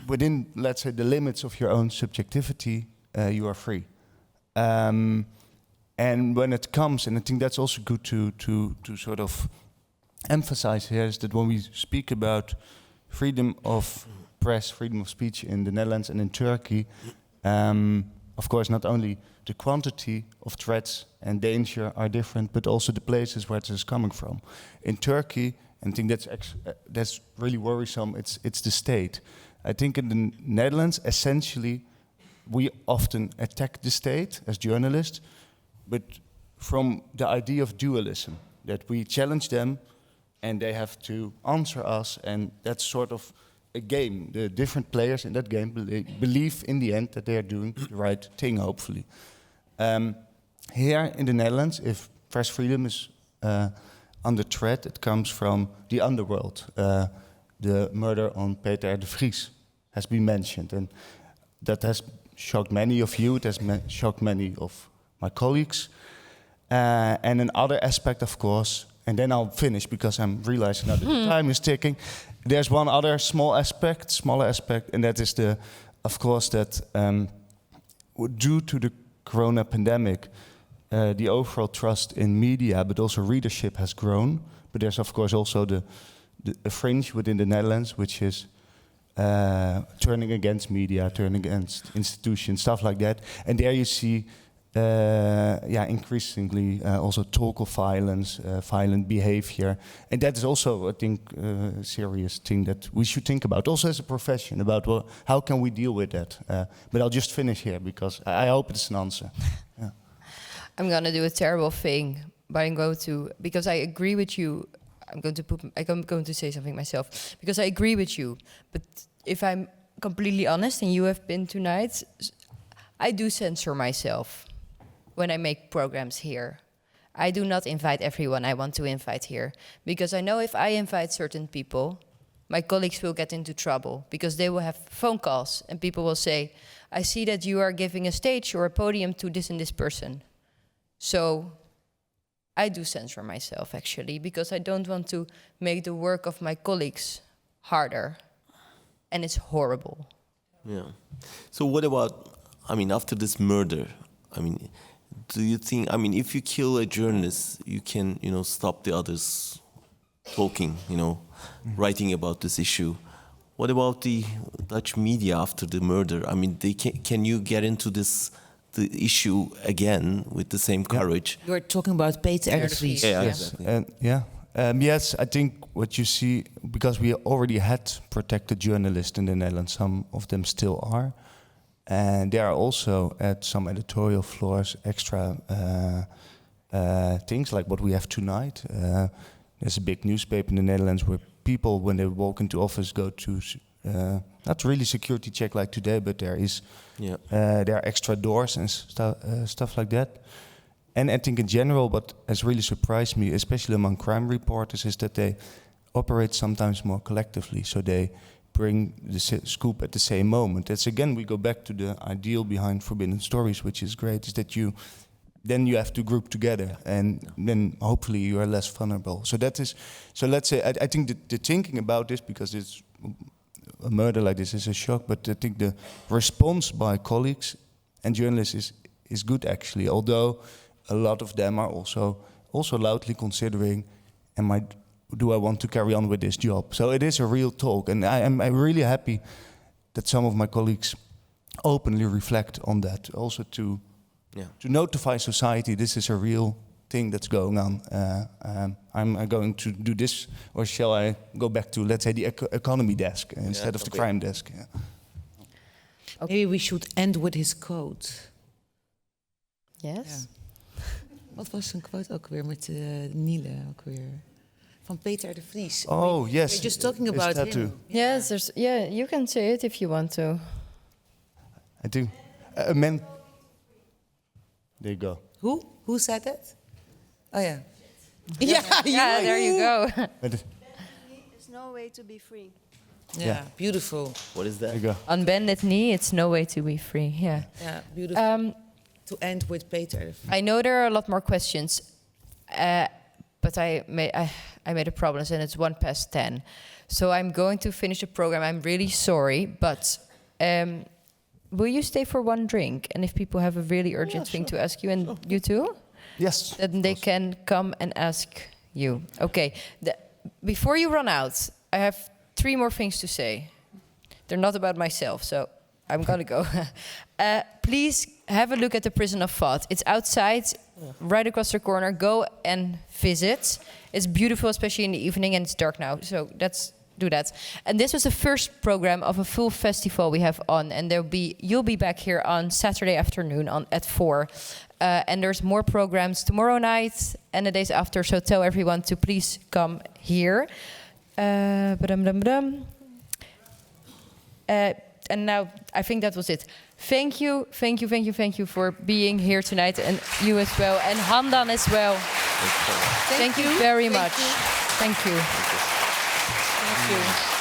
within, let's say, the limits of your own subjectivity, you are free. And when it comes, and I think that's also good to sort of emphasize here, is that when we speak about freedom of press, freedom of speech in the Netherlands and in Turkey, of course, not only the quantity of threats and danger are different, but also the places where it is coming from. In Turkey, and I think that's really worrisome, it's the state. I think in the Netherlands, essentially, we often attack the state as journalists, but from the idea of dualism, that we challenge them and they have to answer us, and that's sort of a game. The different players in that game believe in the end that they are doing the right thing, hopefully. Here in the Netherlands, if press freedom is under threat, it comes from the underworld. The murder on Peter de Vries has been mentioned, and that has shocked many of you, it has shocked many of my colleagues. And another aspect, of course, and then I'll finish because I'm realizing that the time is ticking. There's one other smaller aspect, and that is of course, that due to the corona pandemic, the overall trust in media, but also readership has grown. But there's of course also the fringe within the Netherlands, which is turning against media, turning against institutions, stuff like that. And there you see, increasingly also talk of violence, violent behavior. And that is also, I think, a serious thing that we should think about, also as a profession, about how can we deal with that. But I'll just finish here, because I hope it's an answer. Yeah. I'm going to do a terrible thing, but because I agree with you, I'm going to say something myself, because I agree with you. But if I'm completely honest, and you have been tonight, I do censor myself when I make programs here. I do not invite everyone I want to invite here, because I know if I invite certain people, my colleagues will get into trouble, because they will have phone calls and people will say, I see that you are giving a stage or a podium to this and this person. So I do censor myself, actually, because I don't want to make the work of my colleagues harder. And it's horrible. Yeah. So what about, after this murder, do you think, if you kill a journalist, you can, stop the others talking, writing about this issue? What about the Dutch media after the murder? Can you get into the issue again with the same courage? You're talking about Peter R. de Vries. Yeah, Yes, exactly. yes, I think what you see, because we already had protected journalists in the Netherlands, some of them still are, and there are also at some editorial floors extra things like what we have tonight. There's a big newspaper in the Netherlands where people, when they walk into office, go to not really security check like today, but there are extra doors and stuff like that. And I think in general, what has really surprised me, especially among crime reporters, is that they operate sometimes more collectively. So they bring the scoop at the same moment. That's again, we go back to the ideal behind Forbidden Stories, which is great, is that you have to group together, and then hopefully you are less vulnerable. So let's say, I think the thinking about this, because it's a murder like this is a shock, but I think the response by colleagues and journalists is good, actually, although a lot of them are also loudly considering, do I want to carry on with this job? So it is a real talk, and I'm really happy that some of my colleagues openly reflect on that, also to notify society this is a real thing that's going on. I'm going to do this, or shall I go back to, let's say, the economy desk instead of the crime desk? Yeah. Okay. Maybe we should end with his quote. Yes. Ja. Wat was zijn quote ook weer met Niele ook weer? Van Peter R. de Vries. Oh, yes. We're just talking about him. Too. Yes, you can say it if you want to. I do. A man. There you go. Who said that? Oh yeah. Yeah, there you go. It's no way to be free. Yeah, beautiful. What is that? There you go. On bended knee, it's no way to be free. Yeah. Yeah, beautiful. To end with Peter. I know there are a lot more questions, but I made a promise, and it's 10:01. So I'm going to finish the program. I'm really sorry, but will you stay for one drink? And if people have a really urgent thing to ask you, and you too? Yes. Then they can come and ask you. Okay. Before you run out, I have 3 more things to say. They're not about myself, so I'm gonna go. Please have a look at the Prison of Thought. It's outside, right across the corner. Go and visit. It's beautiful, especially in the evening, and it's dark now, so do that. And this was the first program of a full festival we have on, and you'll be back here on Saturday afternoon at 4. And there's more programs tomorrow night and the days after, so tell everyone to please come here. And now I think that was it. Thank you for being here tonight, and you as well, and Handan as well. Thank you very much. Thank you. Thank you.